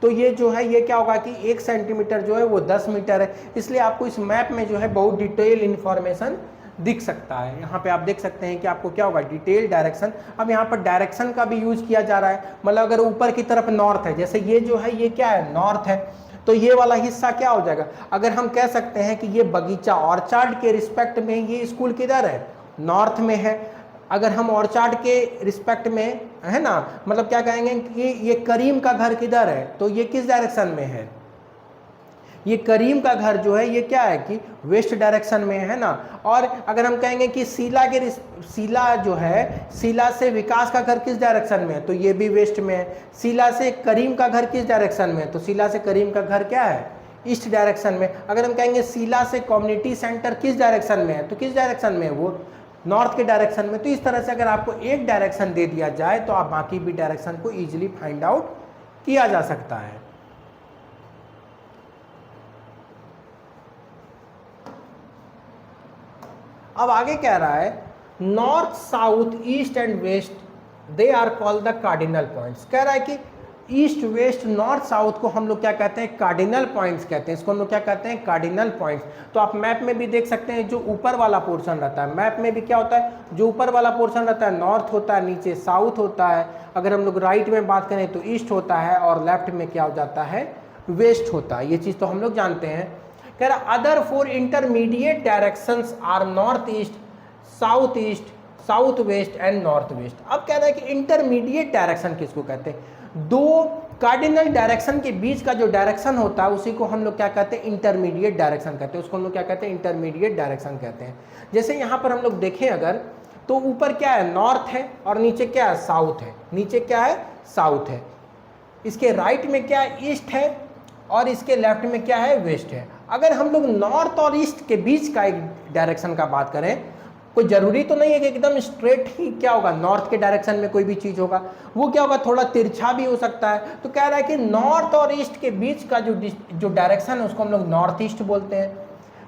तो ये जो है ये क्या होगा कि 1 सेंटीमीटर जो है वो 10 मीटर है। इसलिए आपको इस मैप में जो है बहुत डिटेल इन्फॉर्मेशन दिख सकता है। यहाँ पे आप देख सकते हैं कि आपको क्या होगा, डिटेल डायरेक्शन। अब यहाँ पर डायरेक्शन का भी यूज किया जा रहा है। मतलब अगर ऊपर की तरफ नॉर्थ है, जैसे ये जो है ये क्या है, नॉर्थ है, तो ये वाला हिस्सा क्या हो जाएगा, अगर हम कह सकते हैं कि ये बगीचा ऑर्चार्ड के रिस्पेक्ट में ये स्कूल किधर है, नॉर्थ में है। अगर हम ऑर्चार्ड के रिस्पेक्ट में, है ना, मतलब क्या कहेंगे कि ये करीम का घर किधर है, तो ये किस डायरेक्शन में है, ये करीम का घर जो है ये क्या है कि वेस्ट डायरेक्शन में है ना। और अगर हम कहेंगे कि शीला जो है, शीला से विकास का घर किस डायरेक्शन में है, तो ये भी वेस्ट में है। शीला से करीम का घर किस डायरेक्शन में है, तो शीला से करीम का घर क्या है, ईस्ट डायरेक्शन में। अगर हम कहेंगे शीला से कम्युनिटी सेंटर किस डायरेक्शन में है, तो किस डायरेक्शन में है, वो नॉर्थ के डायरेक्शन में। तो इस तरह से अगर आपको एक डायरेक्शन दे दिया जाए तो आप बाकी भी डायरेक्शन को ईजिली फाइंड आउट किया जा सकता है। अब आगे कह रहा है north, south, east and west they are called the cardinal points. कह रहा है कि ईस्ट, वेस्ट, नॉर्थ, साउथ को हम लोग क्या कहते हैं, कार्डिनल पॉइंट्स कहते हैं। इसको हम लोग क्या कहते हैं, कार्डिनल पॉइंट्स। तो आप मैप में भी देख सकते हैं जो ऊपर वाला पोर्शन रहता है, मैप में भी क्या होता है, जो ऊपर वाला पोर्शन रहता है नॉर्थ होता है, नीचे साउथ होता है। अगर हम लोग राइट में बात करें तो ईस्ट होता है, और लेफ्ट में क्या हो जाता है, वेस्ट होता है। ये चीज़ तो हम लोग जानते हैं। कह रहा other 4 intermediate directions are north east, south west and north west. अब कह रहा है कि इंटरमीडिएट डायरेक्शन किसको कहते हैं, दो कार्डिनल डायरेक्शन के बीच का जो डायरेक्शन होता है उसी को हम लोग क्या कहते हैं, इंटरमीडिएट डायरेक्शन कहते हैं। उसको हम लोग क्या कहते हैं, इंटरमीडिएट डायरेक्शन कहते हैं। जैसे यहाँ पर हम लोग देखें अगर, तो ऊपर क्या है, नॉर्थ है, और नीचे क्या है, साउथ है। नीचे क्या है, साउथ है। इसके राइट में क्या है, ईस्ट है, और इसके लेफ्ट में क्या है, वेस्ट है। अगर हम लोग नॉर्थ और ईस्ट के बीच का एक डायरेक्शन का बात करें कोई जरूरी तो नहीं है कि एकदम स्ट्रेट ही क्या होगा नॉर्थ के डायरेक्शन में कोई भी चीज होगा, वो क्या होगा थोड़ा तिरछा भी हो सकता है। तो कह रहा है कि नॉर्थ और ईस्ट के बीच का जो डायरेक्शन है उसको हम लोग नॉर्थ ईस्ट बोलते हैं।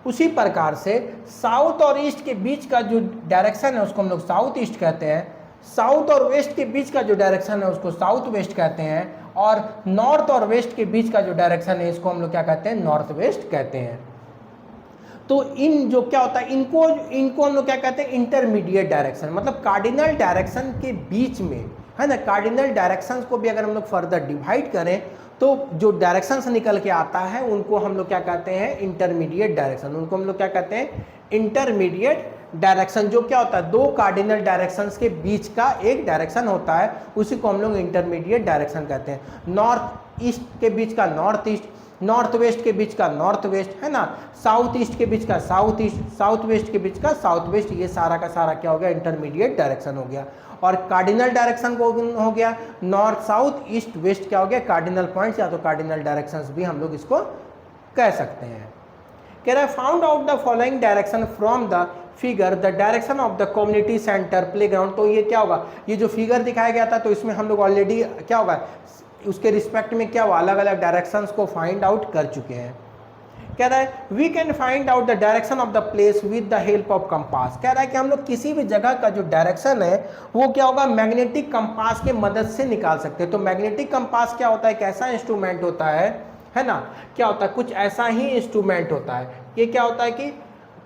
उसी प्रकार से साउथ और ईस्ट के बीच का जो डायरेक्शन है उसको हम लोग साउथ ईस्ट कहते हैं। साउथ और वेस्ट के बीच का जो डायरेक्शन है उसको साउथ वेस्ट कहते हैं। और नॉर्थ और वेस्ट के बीच का जो डायरेक्शन है इसको हम लोग क्या कहते हैं, नॉर्थ वेस्ट कहते हैं। तो इन जो क्या होता है इनको हम लोग क्या कहते हैं, इंटरमीडिएट डायरेक्शन, मतलब कार्डिनल डायरेक्शन के बीच में, है ना। कार्डिनल डायरेक्शंस को भी अगर हम लोग फर्दर डिवाइड करें तो जो डायरेक्शंस निकल के आता है उनको हम लोग क्या कहते हैं, इंटरमीडिएट डायरेक्शन। उनको हम लोग क्या कहते हैं, इंटरमीडिएट डायरेक्शन। जो क्या होता है, दो कार्डिनल डायरेक्शंस के बीच का एक डायरेक्शन होता है, उसी को हम लोग इंटरमीडिएट डायरेक्शन कहते हैं। नॉर्थ ईस्ट के बीच का नॉर्थ ईस्ट, नॉर्थ वेस्ट के बीच का नॉर्थ वेस्ट, है ना। साउथ ईस्ट के बीच का साउथ ईस्ट, साउथ वेस्ट के बीच का साउथ वेस्ट। ये सारा का सारा क्या हो गया, इंटरमीडिएट डायरेक्शन हो गया। और कार्डिनल डायरेक्शन को हो गया नॉर्थ साउथ ईस्ट वेस्ट, क्या हो गया, कार्डिनल पॉइंट्स या तो कार्डिनल डायरेक्शंस भी हम लोग इसको कह सकते हैं। कह रहा है found out the following direction from the figure the direction of the community centre playground. तो ये क्या होगा, ये जो फिगर दिखाया गया था तो इसमें हम लोग ऑलरेडी क्या होगा उसके रिस्पेक्ट में क्या हुआ, अलग अलग डायरेक्शंस को फाइंड आउट कर चुके हैं। कह रहा है we can find out the direction of the place with the help of compass. कह रहा है कि हम लोग किसी भी जगह का जो डायरेक्शन है वो क्या होगा, मैग्नेटिक कंपास के मदद से निकाल सकते हैं। तो मैग्नेटिक कंपास क्या होता है, एक ऐसा इंस्ट्रूमेंट होता है ना, क्या होता है, कुछ ऐसा ही इंस्ट्रूमेंट होता है। ये क्या होता है कि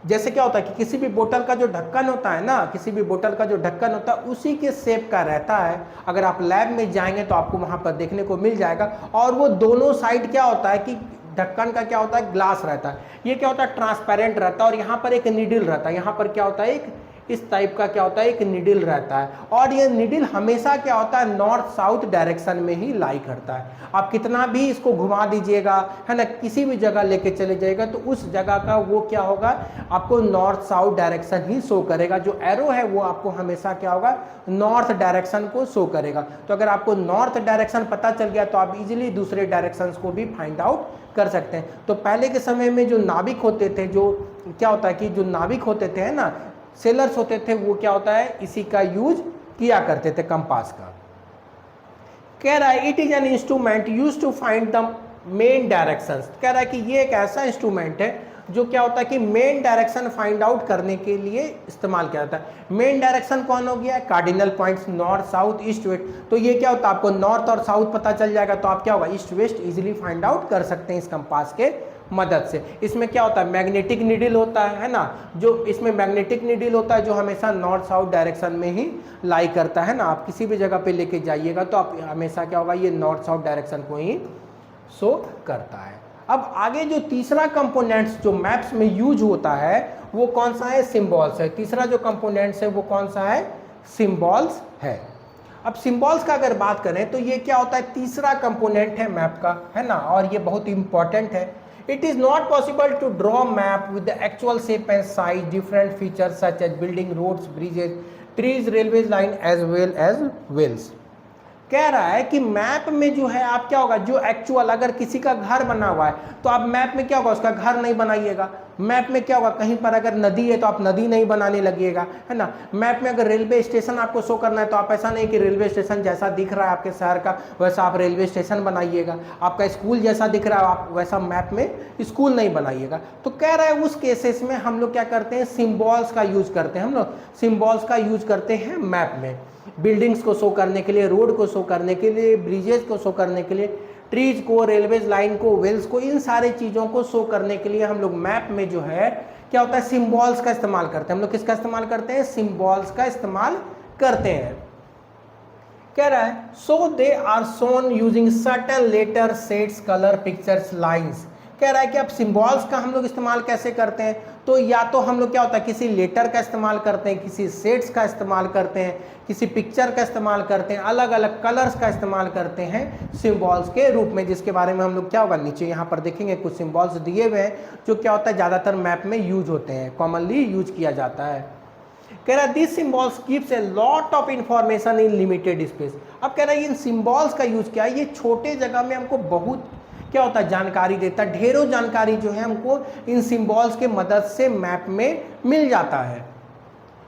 जैसे क्या होता है कि किसी भी बोतल का जो ढक्कन होता है ना, किसी भी बोतल का जो ढक्कन होता है उसी के शेप का रहता है। अगर आप लैब में जाएंगे तो आपको वहां पर देखने को मिल जाएगा। और वो दोनों साइड क्या होता है कि ढक्कन का क्या होता है, ग्लास रहता है। ये क्या होता है, ट्रांसपेरेंट रहता है। और यहाँ पर एक निडल रहता है, यहाँ पर क्या होता है, एक इस टाइप का क्या होता है, एक निडल रहता है। और ये निडल हमेशा क्या होता है, नॉर्थ साउथ डायरेक्शन में ही लाई करता है। आप कितना भी इसको घुमा दीजिएगा, है ना, किसी भी जगह लेके चले जाएगा तो उस जगह का वो क्या होगा, आपको नॉर्थ साउथ डायरेक्शन ही शो करेगा। जो एरो है वो आपको हमेशा क्या होगा, नॉर्थ डायरेक्शन को शो करेगा। तो अगर आपको नॉर्थ डायरेक्शन पता चल गया तो आप इजीली दूसरे डायरेक्शंस को भी फाइंड आउट कर सकते हैं। तो पहले के समय में जो नाविक होते थे, जो क्या होता है कि जो नाविक होते थे, है ना, सेलर्स होते थे, वो क्या होता है, इसी का यूज किया करते थे, कंपास का। कह रहा है it is an instrument use to find the main directions. कह रहा है कि ये एक ऐसा इंस्ट्रूमेंट है जो क्या होता है कि मेन डायरेक्शन फाइंड आउट करने के लिए इस्तेमाल किया जाता है। मेन डायरेक्शन कौन हो गया, cardinal points north south east west. तो ये क्या होता है, आपको नॉर्थ और साउथ पता चल जाएगा तो आप क्या होगा, east west easily find out कर सकते हैं इस कंपास के मदद से। इसमें क्या होता है, मैग्नेटिक नीडल होता है ना, जो इसमें मैग्नेटिक नीडल होता है जो हमेशा नॉर्थ साउथ डायरेक्शन में ही लाई करता है ना। आप किसी भी जगह पे लेके जाइएगा तो आप हमेशा क्या होगा, ये नॉर्थ साउथ डायरेक्शन को ही शो करता है। अब आगे जो तीसरा कंपोनेंट्स जो मैप्स में यूज होता है वो कौन सा है, सिंबल्स है। तीसरा जो कंपोनेंट्स है वो कौन सा है, सिंबल्स है। अब सिंबल्स का अगर बात करें तो ये क्या होता है, तीसरा कंपोनेंट है मैप का, है ना, और ये बहुत इंपॉर्टेंट है। It is not possible to draw map with the actual shape and size, different features such as building, roads, bridges, trees, railways line as well as wells। कह रहा है कि मैप में जो है आप क्या होगा, जो एक्चुअल अगर किसी का घर बना हुआ है तो आप मैप में क्या होगा, उसका घर नहीं बनाइएगा। मैप में क्या होगा, कहीं पर अगर नदी है तो आप नदी नहीं बनाने लगिएगा, है ना। मैप में अगर रेलवे स्टेशन आपको शो करना है तो आप ऐसा नहीं कि रेलवे स्टेशन जैसा दिख रहा है आपके शहर का वैसा आप रेलवे स्टेशन बनाइएगा। आपका स्कूल जैसा दिख रहा है आप वैसा मैप में स्कूल नहीं बनाइएगा। तो कह रहा है उस केसेस में हम लोग क्या करते हैं, सिम्बॉल्स का यूज करते हैं। हम लोग सिम्बॉल्स का यूज करते हैं मैप में, बिल्डिंग्स को शो करने के लिए, रोड को शो करने के लिए, ब्रिजेस को शो करने के लिए, ट्रीज को, रेलवेज लाइन को, वेल्स को, इन सारी चीज़ों को शो करने के लिए हम लोग मैप में जो है क्या होता है, सिंबल्स का इस्तेमाल करते हैं। हम लोग किसका इस्तेमाल करते हैं, सिंबल्स का इस्तेमाल करते हैं। कह रहा है so they are shown using certain letter, sets, colour, pictures, lines. कह रहा है कि अब सिंबल्स का हम लोग इस्तेमाल कैसे करते हैं, तो या तो हम लोग क्या होता है किसी लेटर का इस्तेमाल करते हैं, किसी सेट्स का इस्तेमाल करते हैं, किसी पिक्चर का इस्तेमाल करते हैं, अलग अलग कलर्स का इस्तेमाल करते हैं सिंबल्स के रूप में, जिसके बारे में हम लोग क्या होगा नीचे यहाँ पर देखेंगे। कुछ सिंबल्स दिए हुए हैं जो क्या होता है ज़्यादातर मैप में यूज होते हैं, कॉमनली यूज किया जाता है। कह रहा है this symbols gives a lot of information in limited space. अब कह रहा है इन सिंबल्स का यूज क्या है, ये छोटे जगह में हमको बहुत क्या होता है जानकारी देता है, ढेरों जानकारी जो है हमको इन सिंबल्स के मदद से मैप में मिल जाता है।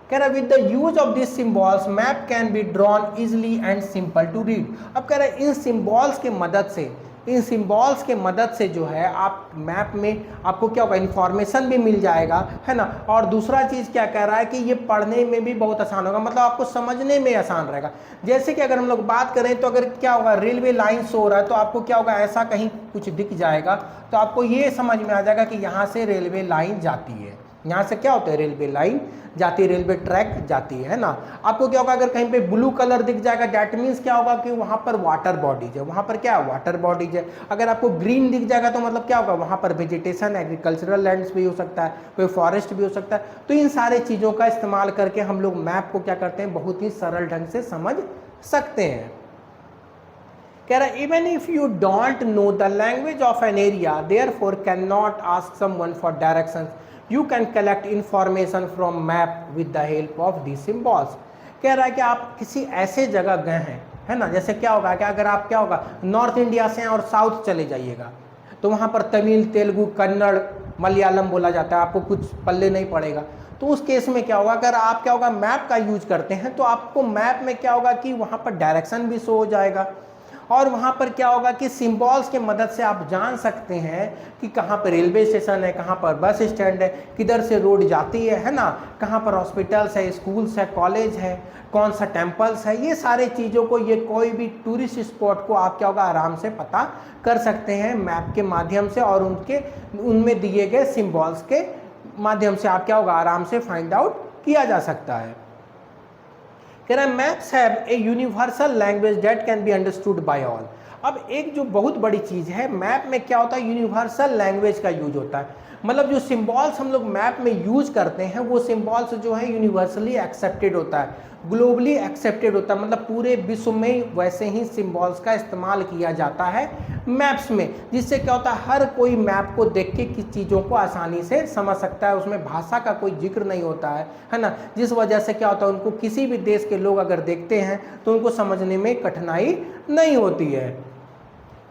कह रहा है with the use of this symbols map can be drawn easily and simple to read. अब कह रहा है इन सिंबल्स के मदद से, इन सिंबल्स के मदद से जो है आप मैप में आपको क्या होगा, इन्फॉर्मेशन भी मिल जाएगा, है ना। और दूसरा चीज़ क्या कह रहा है कि ये पढ़ने में भी बहुत आसान होगा, मतलब आपको समझने में आसान रहेगा। जैसे कि अगर हम लोग बात करें तो अगर क्या होगा, रेलवे लाइन शो हो रहा है तो आपको क्या होगा, ऐसा कहीं कुछ दिख जाएगा तो आपको ये समझ में आ जाएगा कि यहाँ से रेलवे लाइन जाती है, यहाँ से क्या होता है, रेलवे लाइन जाती है, रेलवे ट्रैक जाती है ना। आपको क्या होगा, अगर कहीं पे ब्लू कलर दिख जाएगा दैट मीन्स क्या होगा कि वहाँ पर वाटर बॉडीज है, वहाँ पर क्या है, वाटर बॉडीज है। अगर आपको ग्रीन दिख जाएगा तो मतलब क्या होगा, वहाँ पर वेजिटेशन, एग्रीकल्चरल लैंड्स भी हो सकता है, कोई फॉरेस्ट भी हो सकता है। तो इन सारे चीज़ों का इस्तेमाल करके हम लोग मैप को क्या करते हैं, बहुत ही सरल ढंग से समझ सकते हैं। कह रहा है even if you don't know the language of an area therefore can not ask someone for directions, you can collect information from map with the help of the symbols. कह रहा है कि आप किसी ऐसे जगह गए हैं, है ना, जैसे क्या होगा कि अगर आप क्या होगा नॉर्थ इंडिया से और साउथ चले जाइएगा तो वहाँ पर तमिल, तेलुगु, कन्नड़, मलयालम बोला जाता है, आपको कुछ पल्ले नहीं पड़ेगा। तो उस केस में क्या होगा, अगर आप क्या होगा मैप का यूज करते हैं तो आपको मैप में क्या होगा कि वहाँ पर डायरेक्शन भी शो हो जाएगा और वहाँ पर क्या होगा कि सिंबल्स के मदद से आप जान सकते हैं कि कहाँ पर रेलवे स्टेशन है, कहाँ पर बस स्टैंड है, किधर से रोड जाती है ना, कहाँ पर हॉस्पिटल्स है, स्कूल्स है, कॉलेज है, कौन सा टेम्पल्स है। ये सारे चीज़ों को, ये कोई भी टूरिस्ट स्पॉट को आप क्या होगा आराम से पता कर सकते हैं मैप के माध्यम से और उनमें दिए गए सिंबल्स के माध्यम से आप क्या होगा आराम से फाइंड आउट किया जा सकता है। कह रहा है maps have a universal language that can be understood by all. अब एक जो बहुत बड़ी चीज़ है, मैप में क्या होता है, यूनिवर्सल लैंग्वेज का यूज होता है। मतलब जो सिंबल्स हम लोग मैप में यूज करते हैं वो सिंबल्स जो है यूनिवर्सली एक्सेप्टेड होता है, ग्लोबली एक्सेप्टेड होता है, मतलब पूरे विश्व में वैसे ही सिंबल्स का इस्तेमाल किया जाता है मैप्स में, जिससे क्या होता है हर कोई मैप को देख के किस चीज़ों को आसानी से समझ सकता है, उसमें भाषा का कोई जिक्र नहीं होता है ना। जिस वजह से क्या होता है उनको किसी भी देश के लोग अगर देखते हैं तो उनको समझने में कठिनाई नहीं होती है।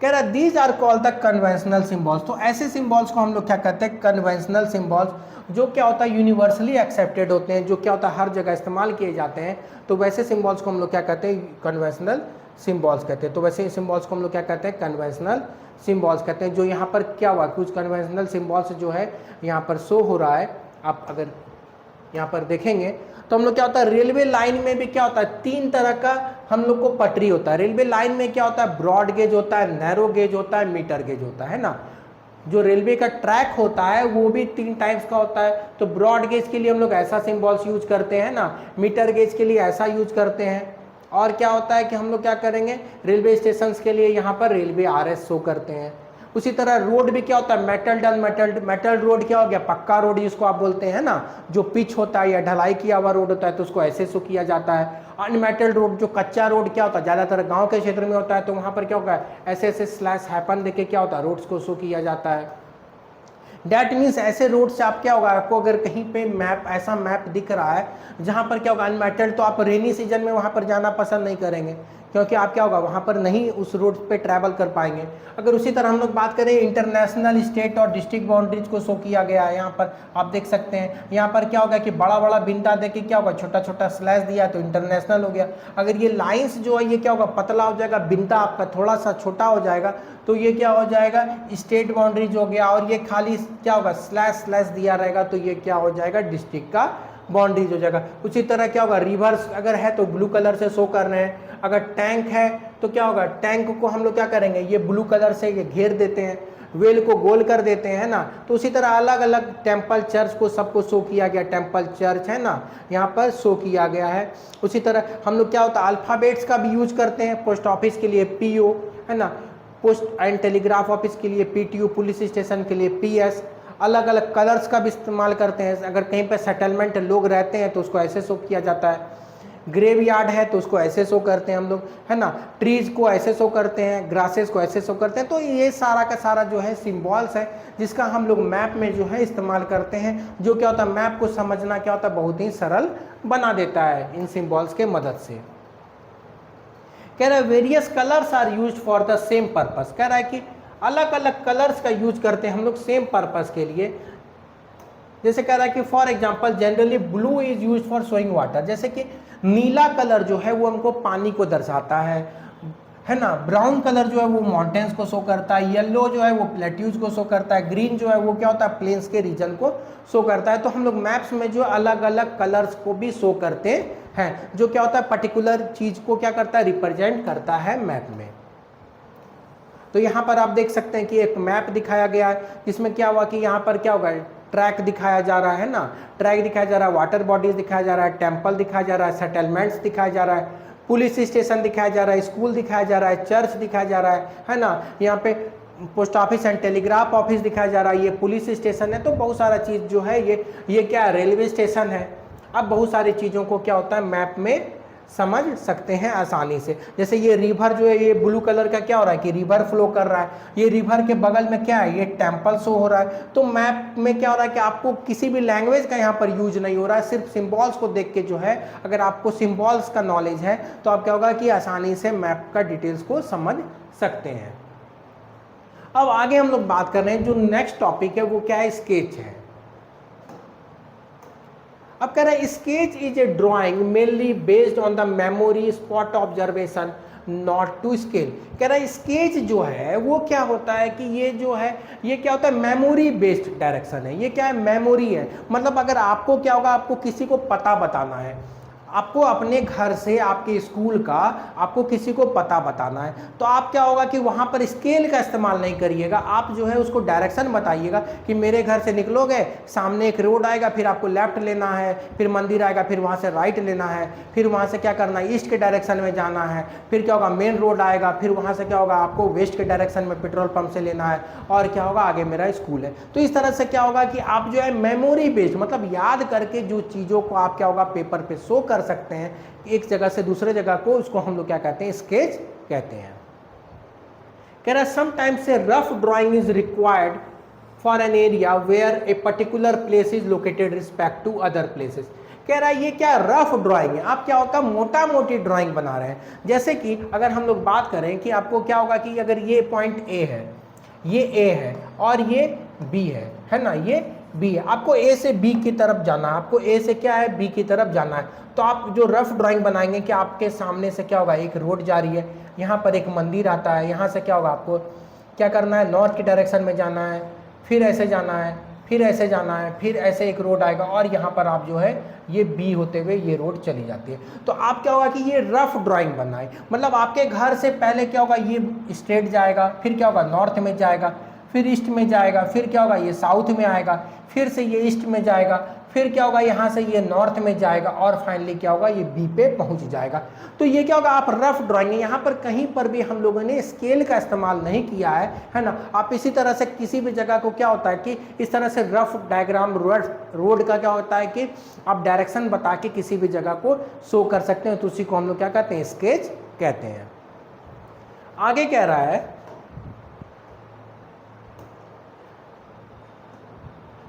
कह रहा है these are called the conventional symbols. तो ऐसे सिंबल्स को हम लोग क्या कहते हैं, कन्वेंशनल सिंबल्स, जो क्या होता है यूनिवर्सली एक्सेप्टेड होते हैं, जो क्या होता है हर जगह इस्तेमाल किए जाते हैं। तो वैसे सिंबल्स को हम लोग क्या कहते हैं, कन्वेंशनल सिंबल्स कहते हैं। तो वैसे सिंबल्स को हम लोग क्या कहते हैं, कन्वेंशनल सिंबल्स कहते हैं। जो यहाँ पर क्या हुआ, कुछ कन्वेंशनल सिंबल्स जो है यहाँ पर शो हो रहा है, आप अगर यहाँ पर देखेंगे तो हम लोग क्या होता है रेलवे लाइन में भी क्या होता है, तीन तरह का हम लोग को पटरी होता है। रेलवे लाइन में क्या होता है, ब्रॉड गेज होता है, नैरो गेज होता है, मीटर गेज होता है ना। जो रेलवे का ट्रैक होता है वो भी तीन टाइप्स का होता है। तो ब्रॉड गेज के लिए हम लोग ऐसा सिंबल्स यूज करते हैं ना, मीटर गेज के लिए ऐसा यूज करते हैं। और क्या होता है कि हम लोग क्या करेंगे, रेलवे स्टेशन के लिए यहाँ पर रेलवे RS शो करते हैं। उसी तरह रोड भी क्या होता है, मेटल रोड क्या हो गया, पक्का रोड जिसको आप बोलते हैं ना, जो पिच होता है या ढलाई किया हुआ रोड होता है तो उसको ऐसे शो किया जाता है। अनमेटल्ड रोड, जो कच्चा रोड क्या होता है, ज़्यादातर गांव के क्षेत्र में होता है तो वहाँ पर क्या होगा, ऐसे ऐसे स्लैश हैपन देके क्या होता है रोड्स को शो किया जाता है। डैट मीन्स ऐसे रोड से आप क्या होगा, आपको अगर कहीं पे मैप ऐसा मैप दिख रहा है जहाँ पर क्या होगा अनमेटल्ड, तो आप रेनी सीजन में वहाँ पर जाना पसंद नहीं करेंगे क्योंकि आप क्या होगा वहाँ पर नहीं उस रोड पे ट्रैवल कर पाएंगे। अगर उसी तरह हम लोग बात करें इंटरनेशनल, स्टेट और डिस्ट्रिक्ट बाउंड्रीज को शो किया गया है, यहाँ पर आप देख सकते हैं। यहाँ पर क्या होगा कि बड़ा बड़ा बिंदा दे के क्या होगा छोटा छोटा स्लैश दिया तो इंटरनेशनल हो गया। अगर ये लाइन्स जो है ये क्या होगा पतला हो जाएगा, बिंदा आपका थोड़ा सा छोटा हो जाएगा तो ये क्या हो जाएगा स्टेट बाउंड्रीज हो गया। और ये खाली क्या होगा स्लैश स्लैश दिया रहेगा तो ये क्या हो जाएगा डिस्ट्रिक्ट का बाउंड्रीज हो जाएगा। उसी तरह क्या होगा रिवर्स अगर है तो ब्लू कलर से शो कर रहे हैं, अगर टैंक है तो क्या होगा टैंक को हम लोग क्या करेंगे ये ब्लू कलर से ये घेर देते हैं, वेल को गोल कर देते हैं ना। तो उसी तरह अलग अलग टेम्पल चर्च को सबको शो किया गया, टेम्पल चर्च है ना यहाँ पर शो किया गया है। उसी तरह हम लोग क्या होता है अल्फ़ाबेट्स का भी यूज करते हैं, पोस्ट ऑफिस के लिए PO है ना, पोस्ट एंड टेलीग्राफ ऑफिस के लिए PTO, पुलिस स्टेशन के लिए PS। अलग अलग कलर्स का भी इस्तेमाल करते हैं, अगर कहीं पर सेटलमेंट लोग रहते हैं तो उसको ऐसे शो किया जाता है, ग्रेवयार्ड है तो उसको ऐसे शो करते हैं हम लोग है ना, ट्रीज को ऐसे शो करते हैं, ग्रासेस को ऐसे शो करते हैं। तो ये सारा का सारा जो है सिंबल्स है जिसका हम लोग मैप में जो है इस्तेमाल करते हैं, जो क्या होता है मैप को समझना क्या होता है बहुत ही सरल बना देता है इन सिंबल्स के मदद से। कह रहा है various colours are used for the same purpose. कह रहा है कि अलग अलग कलर्स का यूज करते हैं हम लोग सेम पर्पस के लिए। जैसे कह रहा है कि for example generally blue is used for showing water, जैसे कि नीला कलर जो है वो हमको पानी को दर्शाता है ना। ब्राउन कलर जो है वो माउंटेन्स को शो करता है, येलो जो है वो प्लेट्यूज को शो करता है, ग्रीन जो है वो क्या होता है प्लेन्स के रीजन को शो करता है। तो हम लोग मैप्स में जो अलग अलग कलर्स को भी शो करते हैं, जो क्या होता है पर्टिकुलर चीज को क्या करता है रिप्रेजेंट करता है मैप में। तो यहाँ पर आप देख सकते हैं कि एक मैप दिखाया गया है जिसमें क्या हुआ कि यहाँ पर क्या होगा ट्रैक दिखाया जा रहा है ना, ट्रैक दिखाया जा रहा है, वाटर बॉडीज दिखाया जा रहा है, टेम्पल दिखाया जा रहा है, सेटलमेंट्स दिखाया जा रहा है, पुलिस स्टेशन दिखाया जा रहा है, स्कूल दिखाया जा रहा है, चर्च दिखाया जा रहा है ना। यहाँ पे post office and telegraph office दिखाया जा रहा है, ये पुलिस स्टेशन है। तो बहुत सारा चीज़ जो है ये क्या रेलवे स्टेशन है। अब बहुत सारी चीज़ों को क्या होता है मैप में समझ सकते हैं आसानी से। जैसे ये रिवर जो है ये ब्लू कलर का क्या हो रहा है कि रिवर फ्लो कर रहा है, ये रिवर के बगल में क्या है ये टेम्पल शो हो रहा है। तो मैप में क्या हो रहा है कि आपको किसी भी लैंग्वेज का यहाँ पर यूज नहीं हो रहा है, सिर्फ सिंबल्स को देख के जो है अगर आपको सिंबल्स का नॉलेज है तो आप क्या होगा कि आसानी से मैप का डिटेल्स को समझ सकते हैं। अब आगे हम लोग बात कर रहे हैं, जो नेक्स्ट टॉपिक है वो क्या है स्केच है। अब कह रहा है sketch is a drawing mainly based on the memory spot observation not to scale. कह रहा है स्केच जो है वो क्या होता है कि ये जो है ये क्या होता है मेमोरी बेस्ड डायरेक्शन है। ये क्या है मेमोरी है, मतलब अगर आपको क्या होगा आपको किसी को पता बताना है, आपको अपने घर से आपके स्कूल का आपको किसी को पता बताना है, तो आप क्या होगा कि वहाँ पर स्केल का इस्तेमाल नहीं करिएगा, आप जो है उसको डायरेक्शन बताइएगा कि मेरे घर से निकलोगे सामने एक रोड आएगा, फिर आपको लेफ्ट लेना है, फिर मंदिर आएगा, फिर वहाँ से राइट लेना है, फिर वहाँ से क्या करना है ईस्ट के डायरेक्शन में जाना है, फिर क्या होगा मेन रोड आएगा, फिर वहाँ से क्या होगा आपको वेस्ट के डायरेक्शन में पेट्रोल पंप से लेना है, और क्या होगा आगे मेरा स्कूल है। तो इस तरह से क्या होगा कि आप जो है मेमोरी बेस्ड मतलब याद करके जो चीज़ों को आप क्या होगा पेपर पे शो कर सकते हैं एक जगह से दूसरे जगह को, उसको हम लोग क्या कहते हैं स्केच कहते हैं। कह रहा है sometimes a rough drawing is required for an area where a particular place is located respect to other places. कह रहा है ये क्या रफ ड्राइंग है, आप क्या होगा मोटा मोटी ड्राइंग बना रहे हैं। जैसे कि अगर हम लोग बात करें कि आपको क्या होगा कि अगर ये पॉइंट ए है, ये ए है और ये बी है ना, ये बी है, आपको ए से बी की तरफ जाना है, आपको ए से क्या है बी की तरफ जाना है। तो आप जो रफ ड्राइंग बनाएंगे कि आपके सामने से क्या होगा एक रोड जा रही है, यहाँ पर एक मंदिर आता है, यहाँ से क्या होगा आपको क्या करना है नॉर्थ की डायरेक्शन में जाना है, फिर ऐसे जाना है, फिर ऐसे जाना है, फिर ऐसे एक रोड आएगा और यहाँ पर आप जो है ये बी होते हुए ये रोड चली जाती है। तो आप क्या होगा कि ये रफ ड्राइंग बनाए, मतलब आपके घर से पहले क्या होगा ये स्ट्रेट जाएगा, फिर क्या होगा नॉर्थ में जाएगा, फिर ईस्ट में जाएगा, फिर क्या होगा ये साउथ में आएगा, फिर से ये ईस्ट में जाएगा, फिर क्या होगा यहाँ से ये नॉर्थ में जाएगा और फाइनली क्या होगा ये बी पे पहुँच जाएगा। तो ये क्या होगा आप रफ ड्राइंग, यहाँ पर कहीं पर भी हम लोगों ने स्केल का इस्तेमाल नहीं किया है ना। आप इसी तरह से किसी भी जगह को क्या होता है कि इस तरह से रफ डायग्राम रोड का क्या होता है कि आप डायरेक्शन बता के किसी भी जगह को शो कर सकते हैं, तो उसी को हम लोग क्या कहते हैं स्केच कहते हैं। आगे कह रहा है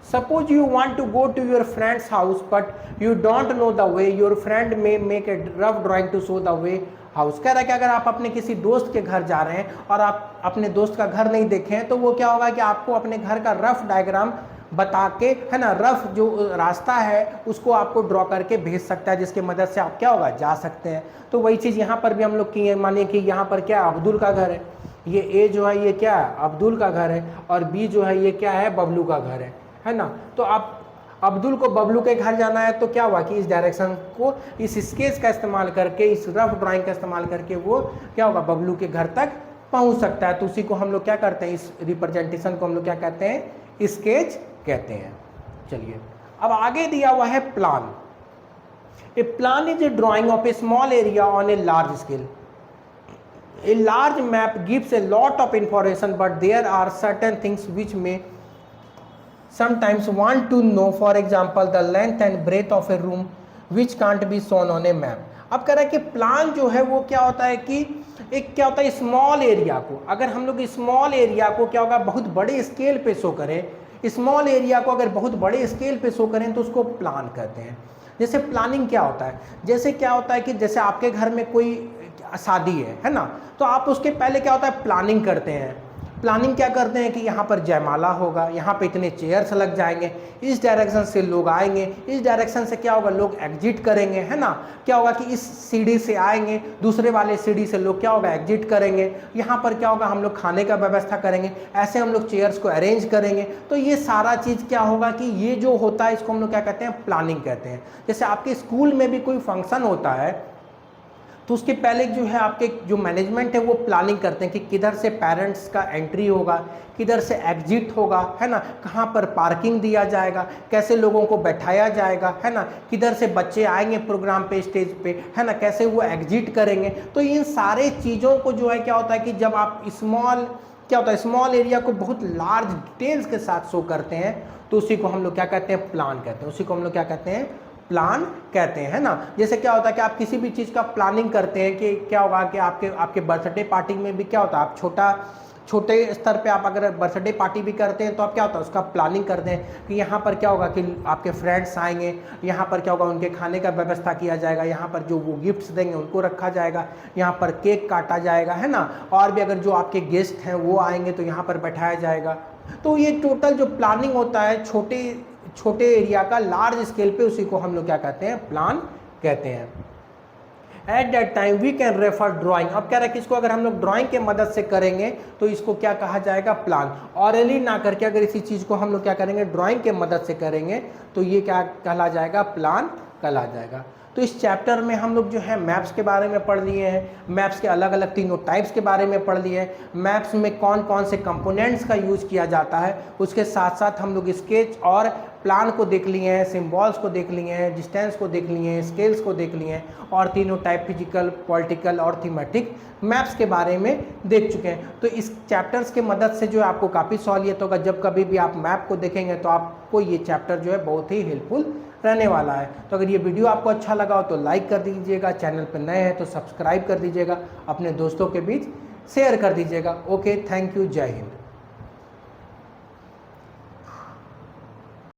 Suppose you want to go to your friend's house but you don't know the way, your friend may make a rough drawing to show the way house। कह रहा है कि अगर आप अपने किसी दोस्त के घर जा रहे हैं और आप अपने दोस्त का घर नहीं देखे हैं तो वो क्या होगा कि आपको अपने घर का रफ डायग्राम बता के है ना, रफ जो रास्ता है उसको आपको ड्रॉ करके भेज सकता है, जिसकी मदद से आप क्या होगा जा सकते हैं। तो वही चीज़ यहाँ पर भी हम लोग किए, मानिए कि यहाँ पर क्या अब्दुल का घर है, ये ए जो है ये क्या है अब्दुल का घर है और बी जो है ये क्या है बबलू का घर है ना। तो आप अब्दुल को बबलू के घर जाना है तो क्या हुआ कि इस डायरेक्शन को इस स्केच का इस्तेमाल करके इस रफ ड्राइंग का इस्तेमाल करके वो क्या होगा बबलू के घर तक पहुंच सकता है। तो उसी को हम लोग क्या करते हैं इस रिप्रेजेंटेशन को हम लोग क्या कहते हैं स्केच कहते हैं। चलिए अब आगे दिया हुआ है plan. A plan is a drawing of a small area on a large scale. A large map gives a lot of information but there are certain things which may sometimes want to know, for example the length and breadth of a room which can't be shown on a map। अब कह रहा है कि plan जो है वो क्या होता है कि एक क्या होता है स्मॉल एरिया को, अगर हम लोग स्मॉल एरिया को क्या होगा बहुत बड़े स्केल पे शो करें, स्मॉल एरिया को अगर बहुत बड़े स्केल पे शो करें तो उसको प्लान कहते हैं। जैसे प्लानिंग क्या होता है, जैसे क्या होता है कि जैसे आपके घर में कोई शादी है ना, तो आप उसके पहले क्या होता है प्लानिंग करते हैं, प्लानिंग क्या करते हैं कि यहाँ पर जयमाला होगा, यहाँ पे इतने चेयर्स लग जाएंगे, इस डायरेक्शन से लोग आएंगे, इस डायरेक्शन से क्या होगा लोग एग्जिट करेंगे, है ना। क्या होगा कि इस सीढ़ी से आएंगे, दूसरे वाले सीढ़ी से लोग क्या होगा एग्जिट करेंगे, यहाँ पर क्या होगा हम लोग खाने का व्यवस्था करेंगे, ऐसे हम लोग चेयर्स को अरेंज करेंगे। तो ये सारा चीज़ क्या होगा कि ये जो होता है इसको हम लोग क्या कहते हैं, प्लानिंग कहते हैं। जैसे आपके स्कूल में भी कोई फंक्शन होता है तो उसके पहले जो है आपके जो मैनेजमेंट है वो प्लानिंग करते हैं कि किधर से पेरेंट्स का एंट्री होगा, किधर से एग्जिट होगा, है ना, कहाँ पर पार्किंग दिया जाएगा, कैसे लोगों को बैठाया जाएगा, है ना, किधर से बच्चे आएंगे प्रोग्राम पे, स्टेज पे, है ना, कैसे वो एग्जिट करेंगे। तो इन सारे चीज़ों को जो है क्या होता है कि जब आप स्मॉल एरिया को बहुत लार्ज डिटेल्स के साथ शो करते हैं तो उसी को हम लोग क्या कहते हैं, प्लान कहते हैं। उसी को हम लोग क्या कहते हैं, प्लान कहते हैं, है ना। जैसे क्या होता है कि आप किसी भी चीज़ का प्लानिंग करते हैं कि क्या होगा कि आपके बर्थडे पार्टी में भी क्या होता है, आप छोटे स्तर पे आप अगर बर्थडे पार्टी भी करते हैं तो आप क्या होता है उसका प्लानिंग करते हैं कि यहाँ पर क्या होगा कि आपके फ्रेंड्स आएंगे, यहाँ पर क्या होगा उनके खाने का व्यवस्था किया जाएगा, यहाँ पर जो वो गिफ्ट्स देंगे उनको रखा जाएगा, यहाँ पर केक काटा जाएगा, है ना, और भी अगर जो आपके गेस्ट हैं वो आएंगे तो यहाँ पर बैठाया जाएगा। तो ये टोटल जो प्लानिंग होता है छोटे एरिया का लार्ज स्केल पे, उसी को हम लोग क्या कहते हैं, प्लान कहते हैं। At that time we can refer drawing. अब कह रहा है कि इसको अगर हम लोग ड्राइंग के मदद से करेंगे तो इसको क्या कहा जाएगा, प्लान। ऑरली ना करके अगर इसी चीज़ को हम लोग क्या करेंगे, ड्राइंग के मदद से करेंगे तो ये क्या कहला जाएगा, प्लान कहला जाएगा। तो इस चैप्टर में हम लोग जो है मैप्स के बारे में पढ़ लिए हैं, मैप्स के अलग अलग तीनों टाइप्स के बारे में पढ़ लिए हैं, मैप्स में कौन कौन से कंपोनेंट्स का यूज़ किया जाता है, उसके साथ साथ हम लोग स्केच और प्लान को देख लिए हैं, सिम्बॉल्स को देख लिए हैं, डिस्टेंस को देख लिए हैं, स्केल्स को देख लिए हैं, और तीनों टाइप फिजिकल, पॉलिटिकल और थीमेटिक मैप्स के बारे में देख चुके हैं। तो इस चैप्टर्स के मदद से जो है आपको काफ़ी सहूलियत होगा, जब कभी भी आप मैप को देखेंगे तो आपको ये चैप्टर जो है बहुत ही हेल्पफुल रहने वाला है। तो अगर ये वीडियो आपको अच्छा लगा हो तो लाइक कर दीजिएगा, चैनल पर नए हैं तो सब्सक्राइब कर दीजिएगा, अपने दोस्तों के बीच शेयर कर दीजिएगा। ओके, थैंक यू, जय हिंद।